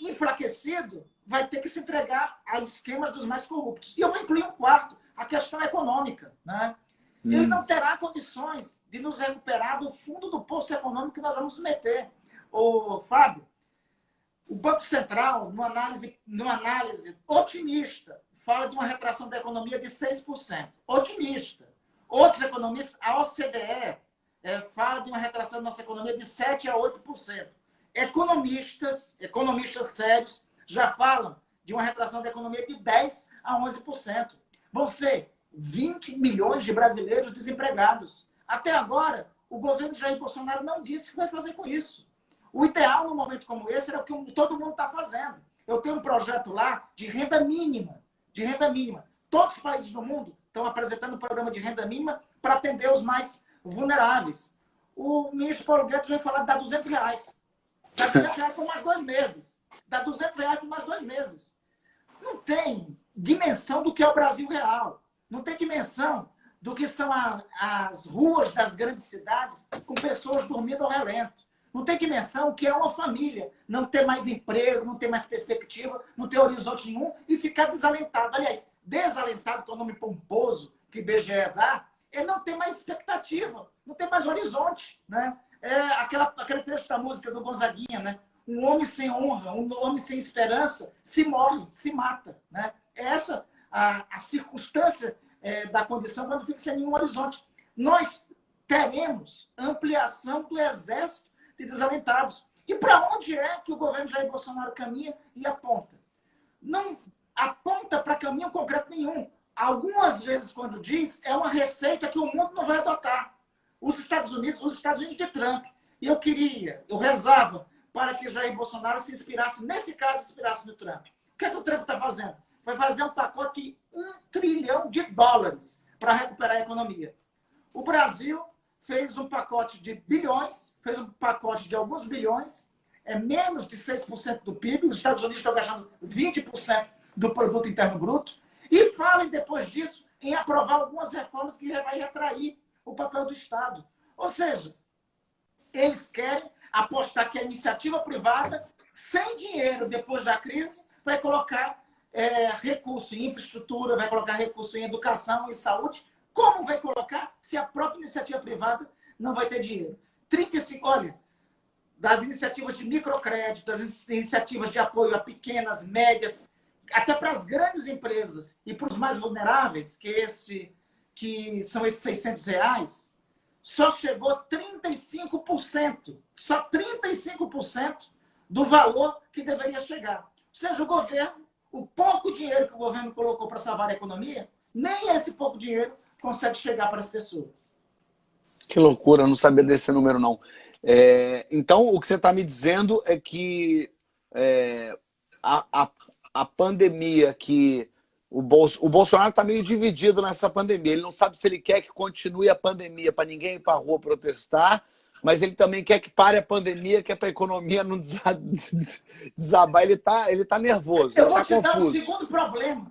enfraquecido, vai ter que se entregar a esquemas dos mais corruptos. E eu vou incluir um quarto, a questão econômica, né? Ele não terá condições de nos recuperar do fundo do poço econômico que nós vamos nos meter. Ô, Fábio, o Banco Central, numa análise otimista, fala de uma retração da economia de 6%. Otimista. Outros economistas, a OCDE, fala de uma retração da nossa economia de 7% a 8%. Economistas sérios, já falam de uma retração da economia de 10% a 11%. Vão ser 20 milhões de brasileiros desempregados. Até agora, o governo Jair Bolsonaro não disse o que vai fazer com isso. O ideal, num momento como esse, era o que todo mundo está fazendo. Eu tenho um projeto lá de renda mínima. De renda mínima. Todos os países do mundo estão apresentando um programa de renda mínima para atender os mais vulneráveis. O ministro Paulo Guedes vai falar de dar R$200. Dá R$200 por mais 2 meses. Dá R$200 por mais 2 meses. Não tem dimensão do que é o Brasil real. Não tem dimensão do que são as ruas das grandes cidades com pessoas dormindo ao relento. Não tem dimensão que é uma família não ter mais emprego, não ter mais perspectiva, não ter horizonte nenhum e ficar desalentado. Aliás, desalentado, que é o nome pomposo que o IBGE dá, ele não tem mais expectativa, não tem mais horizonte, né? Aquele trecho da música do Gonzaguinha, né? Um homem sem honra, um homem sem esperança, se morre, se mata, né? É essa a circunstância da condição quando fica sem nenhum horizonte. Nós teremos ampliação do exército de desalentados. E para onde é que o governo Jair Bolsonaro caminha e aponta? Não aponta para caminho concreto nenhum. Algumas vezes, quando diz, é uma receita que o mundo não vai adotar. Os Estados Unidos de Trump. E eu rezava para que Jair Bolsonaro se inspirasse, nesse caso, se inspirasse no Trump. O que é que o Trump está fazendo? Vai fazer um pacote de $1 trilhão para recuperar a economia. O Brasil fez um pacote de bilhões, fez um pacote de alguns bilhões, menos de 6% do PIB, os Estados Unidos estão gastando 20% do produto interno bruto, e falem depois disso em aprovar algumas reformas que vai retrair o papel do Estado. Ou seja, eles querem apostar que a iniciativa privada, sem dinheiro depois da crise, vai colocar recurso em infraestrutura, vai colocar recurso em educação e saúde. Como vai colocar se a própria iniciativa privada não vai ter dinheiro? 35, olha, das iniciativas de microcrédito, das iniciativas de apoio a pequenas, médias, até para as grandes empresas e para os mais vulneráveis, que são esses R$600, só chegou 35%. Só 35% do valor que deveria chegar. Ou seja, o governo, o pouco dinheiro que o governo colocou para salvar a economia, nem esse pouco dinheiro consegue chegar para as pessoas. Que loucura, eu não sabia desse número, não. Então, o que você está me dizendo é que a pandemia que o Bolsonaro está meio dividido nessa pandemia. Ele não sabe se ele quer que continue a pandemia para ninguém ir para a rua protestar, mas ele também quer que pare a pandemia, que é para a economia não desabar. Ele tá nervoso, eu vou te confuso. dar um segundo problema.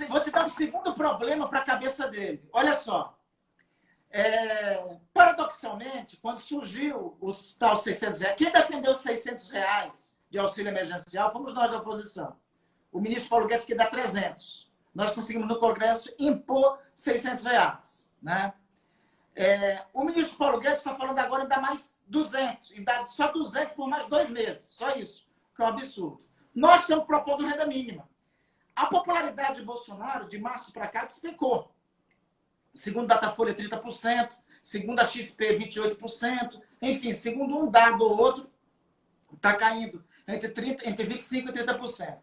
Vou te dar um segundo problema para a cabeça dele. Olha só. Paradoxalmente, quando surgiu o tal R$600, quem defendeu os R$600 de auxílio emergencial fomos nós da oposição. O ministro Paulo Guedes que dá 300. Nós conseguimos no Congresso impor R$600. Né? O ministro Paulo Guedes está falando agora em dar mais 200. Em dar só 200 por mais 2 meses. Só isso, que é um absurdo. Nós estamos propondo renda mínima. A popularidade de Bolsonaro, de março para cá, despencou. Segundo a Datafolha, 30%. Segundo a XP, 28%. Enfim, segundo um dado ou outro, está caindo entre 25% e 30%.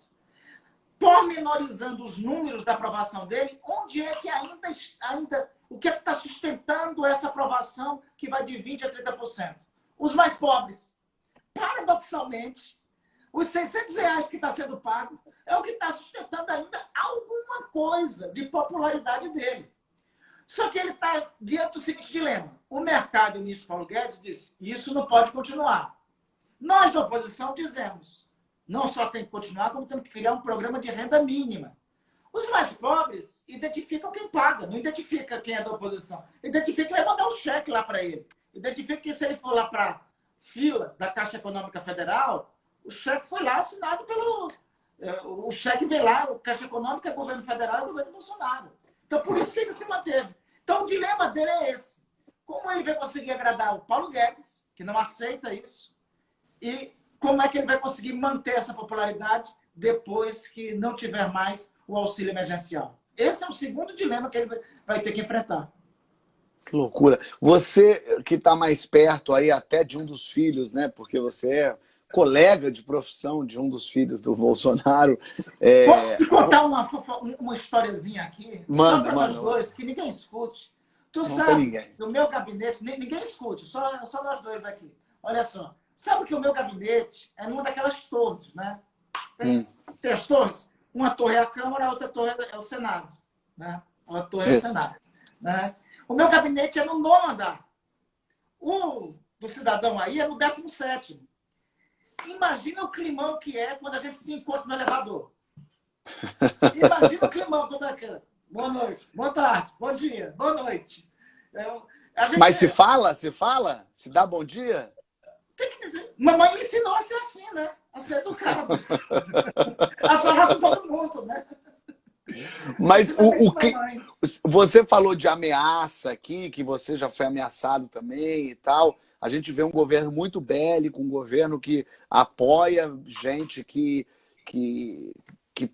Pormenorizando os números da aprovação dele, onde é que ainda o que é que está sustentando essa aprovação que vai de 20% a 30%? os mais pobres. Paradoxalmente, os R$ 600 que está sendo pago é o que está sustentando ainda alguma coisa de popularidade dele. Só que ele está diante do seguinte dilema. O mercado, o ministro Paulo Guedes, disse, isso não pode continuar. Nós, da oposição, dizemos, não só tem que continuar, como temos que criar um programa de renda mínima. Os mais pobres identificam quem paga, não identifica quem é da oposição. Identifica quem vai mandar um cheque lá para ele. Identifica que se ele for lá para a fila da Caixa Econômica Federal, o cheque foi lá assinado pelo... O cheque veio lá, o Caixa Econômica é governo federal e governo Bolsonaro. Então, por isso que ele se manteve. Então, o dilema dele é esse. Como ele vai conseguir agradar o Paulo Guedes, que não aceita isso, e como é que ele vai conseguir manter essa popularidade depois que não tiver mais o auxílio emergencial? Esse é o segundo dilema que ele vai ter que enfrentar. Que loucura. Você que está mais perto aí até de um dos filhos, né? Porque você é colega de profissão de um dos filhos do Bolsonaro. Posso te contar uma historiazinha aqui? Manda, só para nós manda. dois, que ninguém escute. Tu Não tem sabe, ninguém. no meu gabinete, ninguém escute, só nós dois aqui. Olha só, sabe que o meu gabinete é numa daquelas torres, né? Tem as torres. Uma torre é a Câmara, a outra torre é o Senado. Né? A torre é o Senado. Né? O meu gabinete é no 9º andar. O do cidadão aí é no 17º. Imagina o climão que é quando a gente se encontra no elevador. Imagina o climão como é que é. Boa noite, boa tarde, bom dia, boa noite. Mas se fala? Se dá bom dia? Mamãe me ensinou a ser assim, né? A ser educado. A falar com todo mundo, né? Mas você falou de ameaça aqui, que você já foi ameaçado também e tal. A gente vê um governo muito bélico, um governo que apoia gente que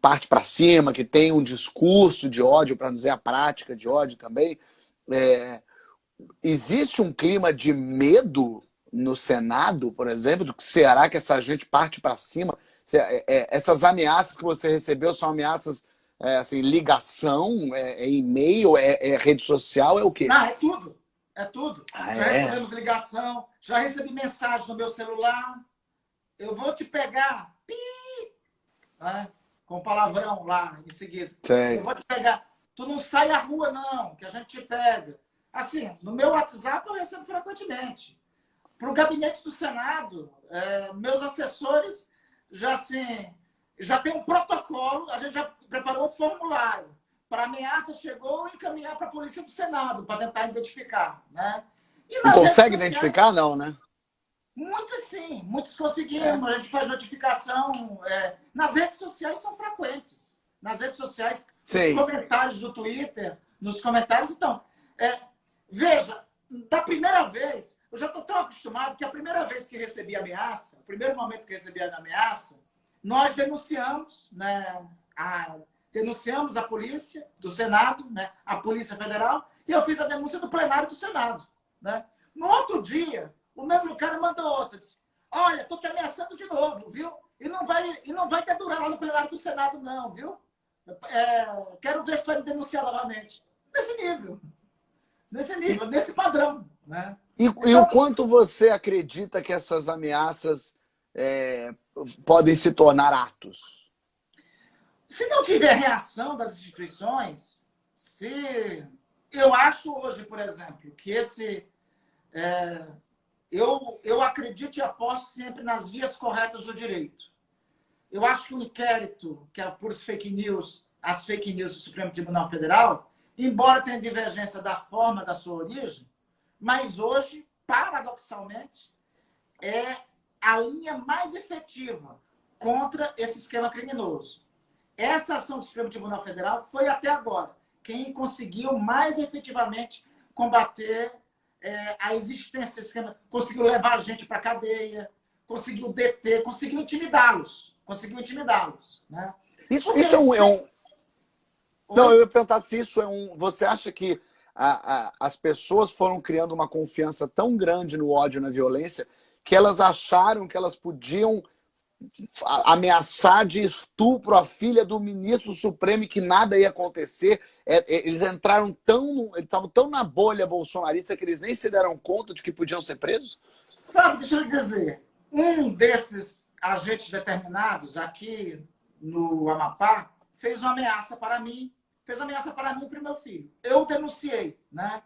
parte para cima, que tem um discurso de ódio, para não dizer a prática de ódio também. Existe um clima de medo no Senado, por exemplo, do que será que essa gente parte para cima? Essas ameaças que você recebeu são ameaças, assim, ligação, e-mail, rede social, é o quê? Não, é tudo. É tudo. Já recebemos ligação, já recebi mensagem no meu celular. Eu vou te pegar. Pi! Né? Com palavrão lá em seguida. Sei. Eu vou te pegar. Tu não sai à rua, não, que a gente te pega. Assim, no meu WhatsApp eu recebo frequentemente. Para o gabinete do Senado, meus assessores já tem um protocolo, a gente já preparou um formulário. Para ameaça, chegou e encaminhar para a Polícia do Senado, para tentar identificar. Né? E não consegue identificar, não, né? Muitos sim, muitos conseguimos. A gente faz notificação. Nas redes sociais são frequentes. Nas redes sociais, Sim. nos comentários do Twitter, nos comentários. Então, veja, da primeira vez, eu já estou tão acostumado que a primeira vez que recebi ameaça, o primeiro momento que recebi a ameaça, nós denunciamos, né, denunciamos a polícia do Senado, né, a Polícia Federal, e eu fiz a denúncia do plenário do Senado. Né? No outro dia, o mesmo cara mandou outra, disse, olha, estou te ameaçando de novo, viu? E não vai dedurar lá no plenário do Senado, não, viu? Quero ver se vai me denunciar novamente. Nesse nível, nesse padrão. Né? E o quanto você acredita que essas ameaças podem se tornar atos? Se não tiver reação das instituições, eu acho hoje, por exemplo, que eu acredito e aposto sempre nas vias corretas do direito. Eu acho que o inquérito, que é por as fake news do Supremo Tribunal Federal, embora tenha divergência da forma da sua origem, mas hoje, paradoxalmente, é a linha mais efetiva contra esse esquema criminoso. Essa ação do Supremo Tribunal Federal foi, até agora, quem conseguiu mais efetivamente combater a existência desse esquema, conseguiu levar a gente para a cadeia, conseguiu deter, conseguiu intimidá-los. Né? Isso é um... Não, eu ia perguntar se isso é um... Você acha que as pessoas foram criando uma confiança tão grande no ódio e na violência que elas acharam que elas podiam ameaçar de estupro a filha do ministro Supremo e que nada ia acontecer? Eles estavam tão na bolha bolsonarista que eles nem se deram conta de que podiam ser presos? Fábio, deixa eu lhe dizer, um desses agentes determinados aqui no Amapá fez uma ameaça para mim, e para o meu filho. Eu denunciei, né?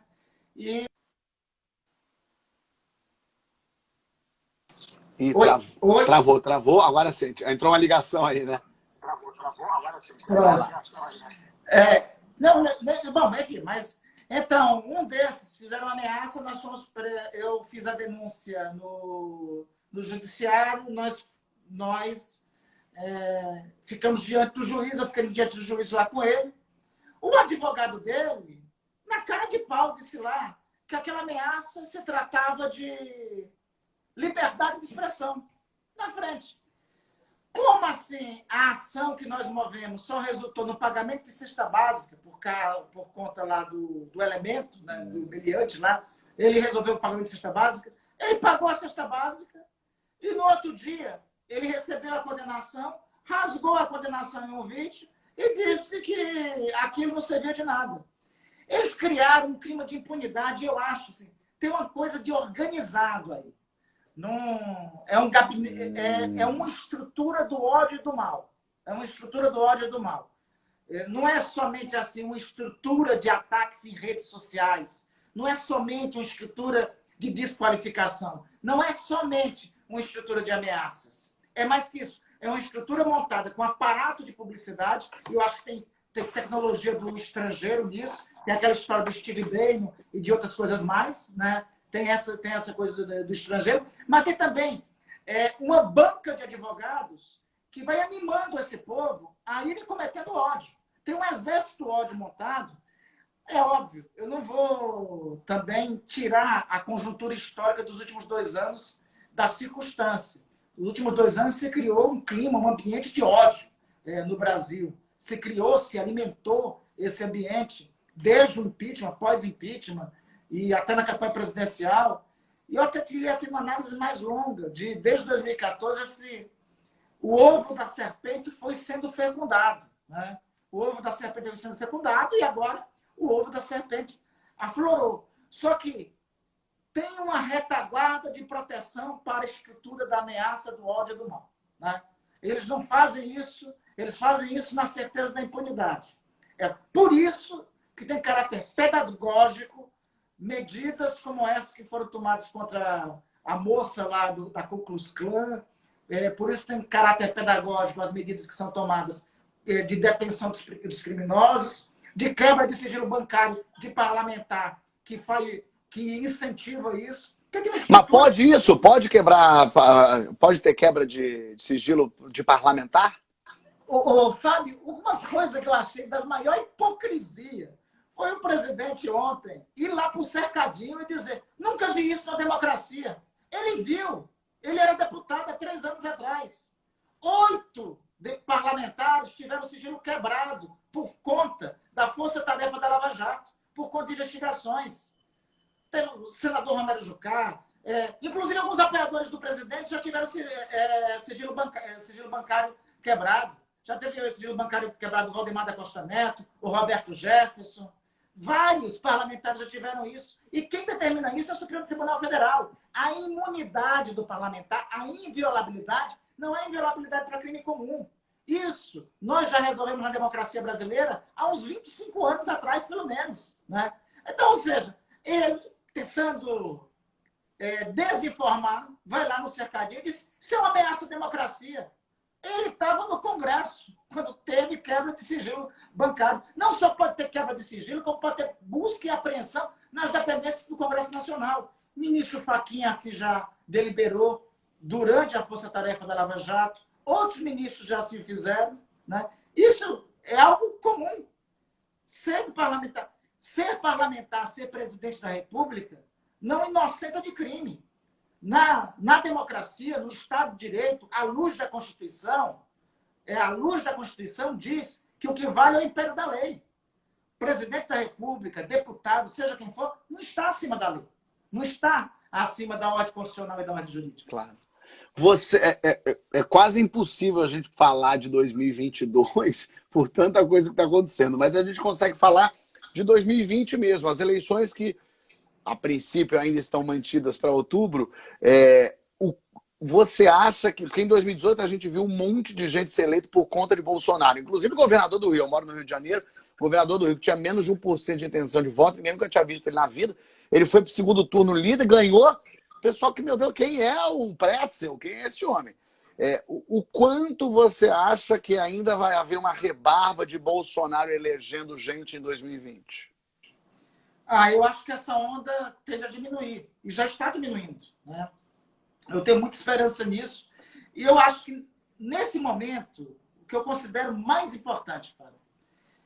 E Oi, oi. Travou. Agora sim, entrou uma ligação aí, né? Não, bom, enfim, mas então, um desses fizeram uma ameaça, eu fiz a denúncia no judiciário, nós ficamos diante do juiz, eu fiquei diante do juiz lá com ele. O advogado dele, na cara de pau, disse lá que aquela ameaça se tratava de liberdade de expressão. Na frente. Como assim a ação que nós movemos só resultou no pagamento de cesta básica por conta lá do elemento, né, do meliante lá? Ele resolveu o pagamento de cesta básica, ele pagou a cesta básica e no outro dia ele recebeu a condenação, rasgou a condenação em um vídeo e disse que aquilo não servia de nada. Eles criaram um clima de impunidade, eu acho, assim, tem uma coisa de organizado aí. Não, é um gabinete, é uma estrutura do ódio e do mal. É uma estrutura do ódio e do mal. Não é somente assim uma estrutura de ataques em redes sociais. Não é somente uma estrutura de desqualificação. Não é somente uma estrutura de ameaças. É mais que isso. É uma estrutura montada com aparato de publicidade. E eu acho que tem tecnologia do estrangeiro nisso. Tem aquela história do Steve Bannon e de outras coisas mais, né? Tem essa coisa do estrangeiro, mas tem também uma banca de advogados que vai animando esse povo a irem cometendo ódio. Tem um exército do ódio montado. É óbvio, eu não vou também tirar a conjuntura histórica dos últimos 2 anos da circunstância. Nos últimos 2 anos se criou um clima, um ambiente de ódio no Brasil. Se alimentou esse ambiente desde o impeachment, pós-impeachment, e até na campanha presidencial. E eu até queria ter uma análise mais longa. Desde 2014, o ovo da serpente foi sendo fecundado. Né? O ovo da serpente foi sendo fecundado e agora o ovo da serpente aflorou. Só que tem uma retaguarda de proteção para a estrutura da ameaça, do ódio e do mal. Né? Eles não fazem isso, eles fazem isso na certeza da impunidade. É por isso que tem caráter pedagógico medidas como essas que foram tomadas contra a moça lá da Ku Klux Klan. Por isso tem caráter pedagógico as medidas que são tomadas de detenção dos criminosos, de quebra de sigilo bancário de parlamentar que incentiva isso. Mas pode isso? Pode quebrar? Pode ter quebra de sigilo de parlamentar? Fábio, uma coisa que eu achei das maiores hipocrisias foi o presidente ontem ir lá para o cercadinho e dizer: nunca vi isso na democracia. Ele viu. Ele era deputado há 3 anos atrás. 8 parlamentares tiveram sigilo quebrado por conta da força-tarefa da Lava Jato, por conta de investigações. Teve o senador Romero Jucá, inclusive alguns apoiadores do presidente já tiveram sigilo bancário quebrado. Já teve o sigilo bancário quebrado o Valdemar da Costa Neto, o Roberto Jefferson. Vários parlamentares já tiveram isso. E quem determina isso é o Supremo Tribunal Federal. A imunidade do parlamentar, a inviolabilidade, não é inviolabilidade para crime comum. Isso nós já resolvemos na democracia brasileira há uns 25 anos atrás, pelo menos. Né? Então, ou seja, ele tentando desinformar, vai lá no cercadinho e diz: isso é uma ameaça à democracia. Ele estava no Congresso quando teve quebra de sigilo bancário. Não só pode ter quebra de sigilo, como pode ter busca e apreensão nas dependências do Congresso Nacional. O ministro Fachin assim já deliberou durante a força-tarefa da Lava Jato. Outros ministros já assim fizeram. Né? Isso é algo comum. Ser parlamentar, ser presidente da República, não inocenta de crime. Na democracia, no Estado de Direito, à luz da Constituição, diz que o que vale é o império da lei. Presidente da República, deputado, seja quem for, não está acima da lei. Não está acima da ordem constitucional e da ordem jurídica. Claro. É quase impossível a gente falar de 2022 por tanta coisa que está acontecendo, mas a gente consegue falar de 2020 mesmo, as eleições que a princípio ainda estão mantidas para outubro, você acha que... Porque em 2018 a gente viu um monte de gente ser eleito por conta de Bolsonaro, inclusive o governador do Rio. Eu moro no Rio de Janeiro, o governador do Rio que tinha menos de 1% de intenção de voto, ninguém nunca tinha visto ele na vida. Ele foi para o segundo turno líder, ganhou. O pessoal que, meu Deus, quem é o Pretzel? Quem é esse homem? O quanto você acha que ainda vai haver uma rebarba de Bolsonaro elegendo gente em 2020? Eu acho que essa onda tende a diminuir, e já está diminuindo, né? Eu tenho muita esperança nisso, e eu acho que, nesse momento, o que eu considero mais importante, Fábio,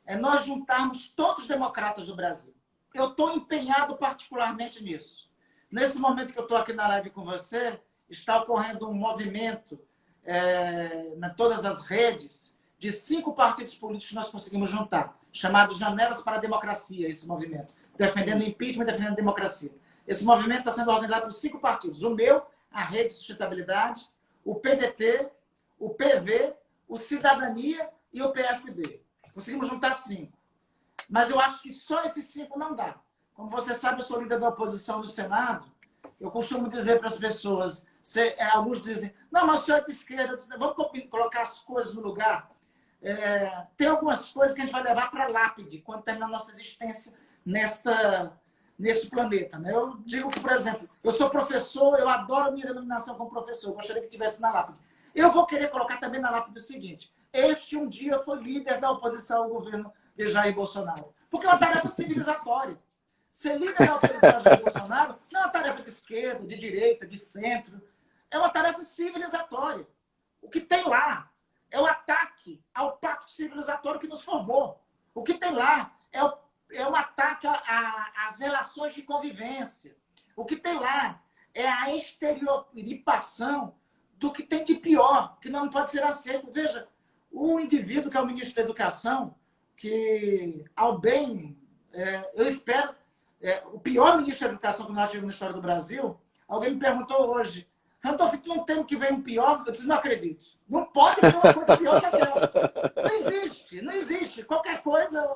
é nós juntarmos todos os democratas do Brasil. Eu estou empenhado particularmente nisso. Nesse momento que eu estou aqui na live com você, está ocorrendo um movimento em todas as redes de 5 partidos políticos que nós conseguimos juntar, chamado Janelas para a Democracia, esse movimento, defendendo o impeachment e defendendo a democracia. Esse movimento está sendo organizado por 5 partidos. O meu, a Rede de Sustentabilidade, o PDT, o PV, o Cidadania e o PSB. Conseguimos juntar 5. Mas eu acho que só esses 5 não dá. Como você sabe, eu sou líder da oposição no Senado. Eu costumo dizer para as pessoas, alguns dizem, não, mas o senhor é de esquerda, vamos colocar as coisas no lugar. Tem algumas coisas que a gente vai levar para a lápide quando terminar a nossa existência nesse planeta, né? Eu digo que, por exemplo, eu sou professor, eu adoro minha denominação como professor, eu gostaria que tivesse na lápide. Eu vou querer colocar também na lápide o seguinte: este um dia foi líder da oposição ao governo de Jair Bolsonaro. Porque é uma tarefa civilizatória. Ser líder da oposição a Jair Bolsonaro não é uma tarefa de esquerda, de direita, de centro. É uma tarefa civilizatória. O que tem lá é o ataque ao pacto civilizatório que nos formou. O que tem lá é um ataque às relações de convivência. O que tem lá é a exteriorização do que tem de pior, que não pode ser aceito. Veja, o indivíduo que é o ministro da Educação, que, ao bem, eu espero, o pior ministro da Educação que nós tivemos na história do Brasil, alguém me perguntou hoje, Randolph, tu não tem que ver um pior? Eu disse, não acredito. Não pode ter uma coisa pior que aquela. Não existe, não existe. Qualquer coisa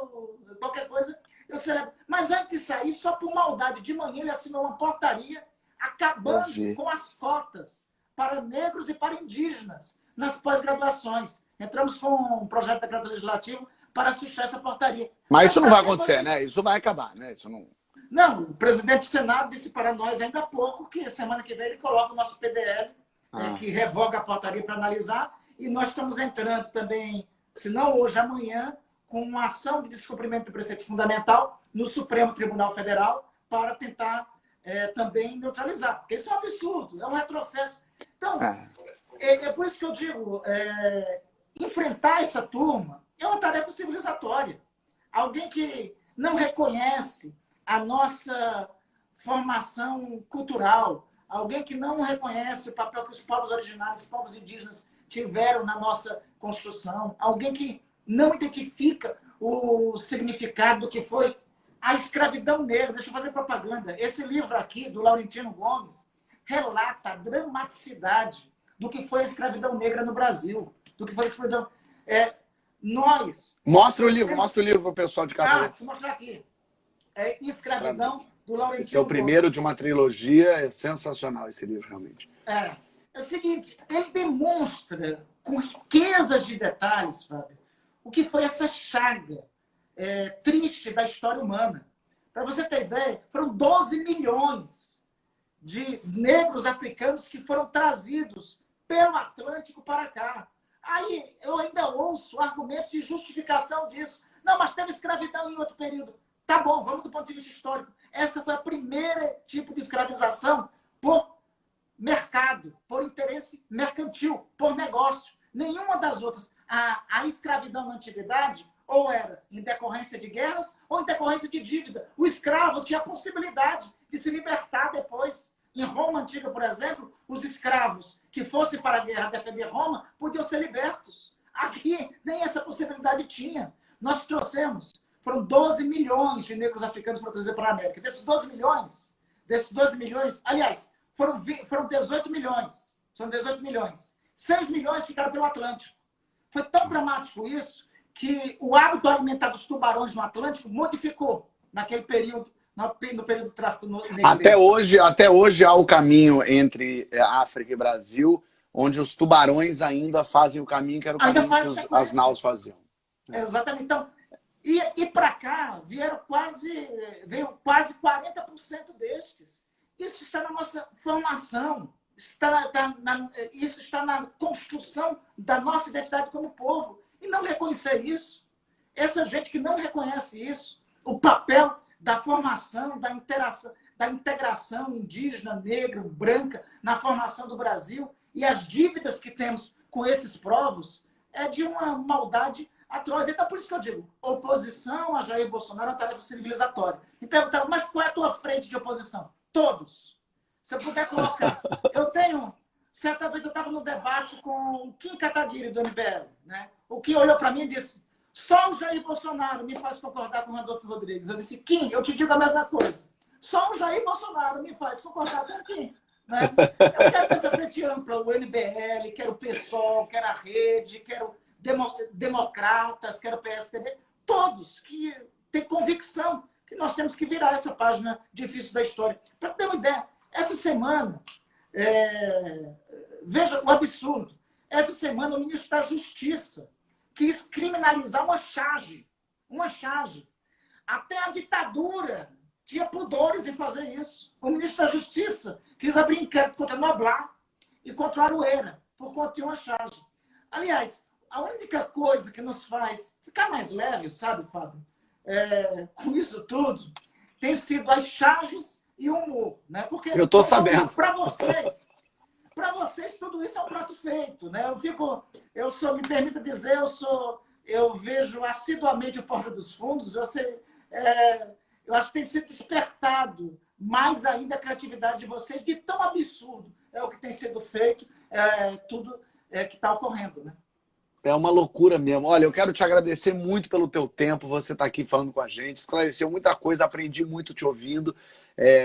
eu celebro. Mas antes de sair, só por maldade, de manhã ele assinou uma portaria acabando com as cotas para negros e para indígenas nas pós-graduações. Entramos com um projeto de decreto legislativo para assustar essa portaria. Mas isso não vai acontecer, né? Isso vai acabar, né? Isso não... Não, o presidente do Senado disse para nós ainda há pouco que semana que vem ele coloca o nosso PDL, que revoga a portaria para analisar, e nós estamos entrando também, se não hoje, amanhã, com uma ação de descumprimento do preceito fundamental no Supremo Tribunal Federal para tentar também neutralizar, porque isso é um absurdo, é um retrocesso. Então, é por isso que eu digo, enfrentar essa turma é uma tarefa civilizatória. Alguém que não reconhece a nossa formação cultural, alguém que não reconhece o papel que os povos originários, os povos indígenas tiveram na nossa construção, alguém que não identifica o significado do que foi a escravidão negra. Deixa eu fazer propaganda. Esse livro aqui, do Laurentino Gomes, relata a dramaticidade do que foi a escravidão negra no Brasil, do que foi a escravidão... Mostra o livro para o pessoal de casa. Deixa eu mostrar aqui. Escravidão, do Laurentino Esse é o primeiro de uma trilogia, é sensacional esse livro, realmente. É o seguinte, ele demonstra com riquezas de detalhes, Fábio, o que foi essa chaga triste da história humana. Para você ter ideia, foram 12 milhões de negros africanos que foram trazidos pelo Atlântico para cá. Aí eu ainda ouço argumentos de justificação disso. Não, mas teve escravidão em outro período. Tá bom, vamos do ponto de vista histórico. Essa foi a primeira tipo de escravização por mercado, por interesse mercantil, por negócio. Nenhuma das outras. A escravidão na antiguidade ou era em decorrência de guerras ou em decorrência de dívida. O escravo tinha a possibilidade de se libertar depois. Em Roma Antiga, por exemplo, os escravos que fossem para a guerra defender Roma podiam ser libertos. Aqui, nem essa possibilidade tinha. Nós trouxemos... Foram 12 milhões de negros africanos para trazer para a América. Desses 12 milhões, aliás, foram 18 milhões. São 18 milhões. 6 milhões ficaram pelo Atlântico. Foi tão dramático isso que o hábito alimentar dos tubarões no Atlântico modificou naquele período no período do tráfico Até negreiro. até hoje há o caminho entre África e Brasil, onde os tubarões ainda fazem o caminho que era o Ainda caminho que faz as sequência. naus faziam. Exatamente. Então, e para cá veio quase 40% destes. Isso está na nossa formação, isso está na construção da nossa identidade como povo. E não reconhecer isso, essa gente que não reconhece isso, o papel da formação, da integração indígena, negra, branca, na formação do Brasil, e as dívidas que temos com esses povos, é de uma maldade atroz. Então, por isso que eu digo, oposição a Jair Bolsonaro é uma tarefa civilizatória. Me perguntaram, mas qual é a tua frente de oposição? Todos. Se eu puder colocar. Certa vez eu estava no debate com o Kim Kataguiri, do MBL. Né? O Kim olhou para mim e disse, só o Jair Bolsonaro me faz concordar com o Randolfo Rodrigues. Eu disse, Kim, eu te digo a mesma coisa. Só o Jair Bolsonaro me faz concordar com o Kim. Né? Eu quero essa frente ampla, o MBL, quero o PSOL, quero a Rede, quero democratas, quero o PSDB, todos que têm convicção que nós temos que virar essa página difícil da história. Para ter uma ideia, essa semana, veja o absurdo, essa semana o ministro da Justiça quis criminalizar uma charge. Até a ditadura tinha pudores em fazer isso. O ministro da Justiça quis abrir inquérito contra Noblar e contra Aroeira, por conta de uma charge. Aliás, a única coisa que nos faz ficar mais leve, sabe, Fábio, com isso tudo, tem sido as charges e o humor. Né? Porque, eu estou sabendo. Para vocês, tudo isso é um prato feito. Né? Me permita dizer, eu vejo assiduamente o Porta dos Fundos, eu acho que tem sido despertado mais ainda a criatividade de vocês, de tão absurdo é o que tem sido feito, tudo que está ocorrendo. Né? É uma loucura mesmo. Olha, eu quero te agradecer muito pelo teu tempo, você está aqui falando com a gente, esclareceu muita coisa, aprendi muito te ouvindo.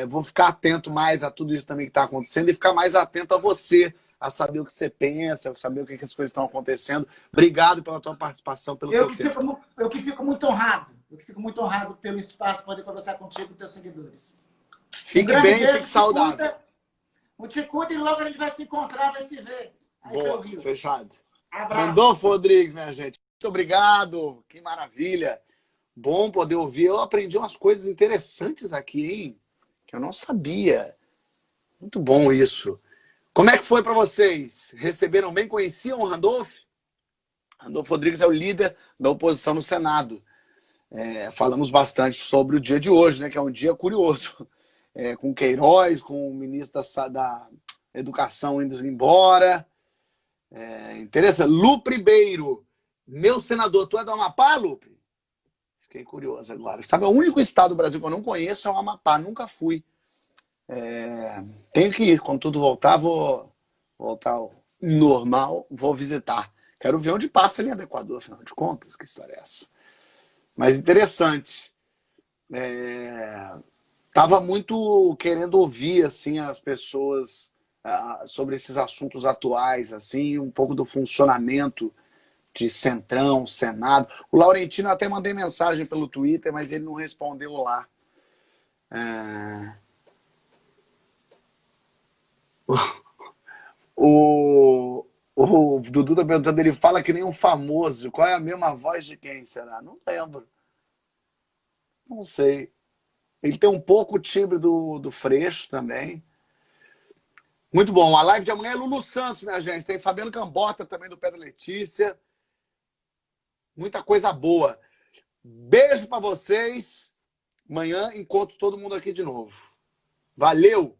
Vou ficar atento mais a tudo isso também que está acontecendo e ficar mais atento a você, a saber o que você pensa, a saber o que as coisas estão acontecendo. Obrigado pela tua participação, pelo teu tempo. Eu que fico muito honrado pelo espaço de poder conversar contigo e com teus seguidores. Fique bem e fique saudável. Te cuida e logo a gente vai se encontrar, vai se ver. Aí boa, pelo Rio. fechado. Abraço. Randolfo Rodrigues, minha gente. Muito obrigado. Que maravilha. Bom poder ouvir. Eu aprendi umas coisas interessantes aqui, hein? Que eu não sabia. Muito bom isso. Como é que foi para vocês? Receberam bem? Conheciam o Randolfo? Randolfo Rodrigues é o líder da oposição no Senado. Falamos bastante sobre o dia de hoje, né? Que é um dia curioso. Com Queiroz, com o ministro da Educação indo embora. Interessante. Lupe Ribeiro, meu senador, tu é do Amapá, Lupe? Fiquei curioso agora. Sabe, o único estado do Brasil que eu não conheço é o Amapá, nunca fui. Tenho que ir, quando tudo voltar, vou voltar ao normal, vou visitar. Quero ver onde passa a linha do Equador, afinal de contas, que história é essa? Mas interessante. Tava muito querendo ouvir assim, as pessoas sobre esses assuntos atuais, assim, um pouco do funcionamento de Centrão, Senado. O Laurentino até mandei mensagem pelo Twitter, mas ele não respondeu lá. O Dudu tá perguntando, ele fala que nem um famoso. Qual é a mesma voz de quem, será? Não lembro. Não sei. Ele tem um pouco o timbre do Freixo também. Muito bom. A live de amanhã é Lulu Santos, minha gente. Tem Fabiano Cambota também do Pedro Letícia. Muita coisa boa. Beijo para vocês. Amanhã encontro todo mundo aqui de novo. Valeu!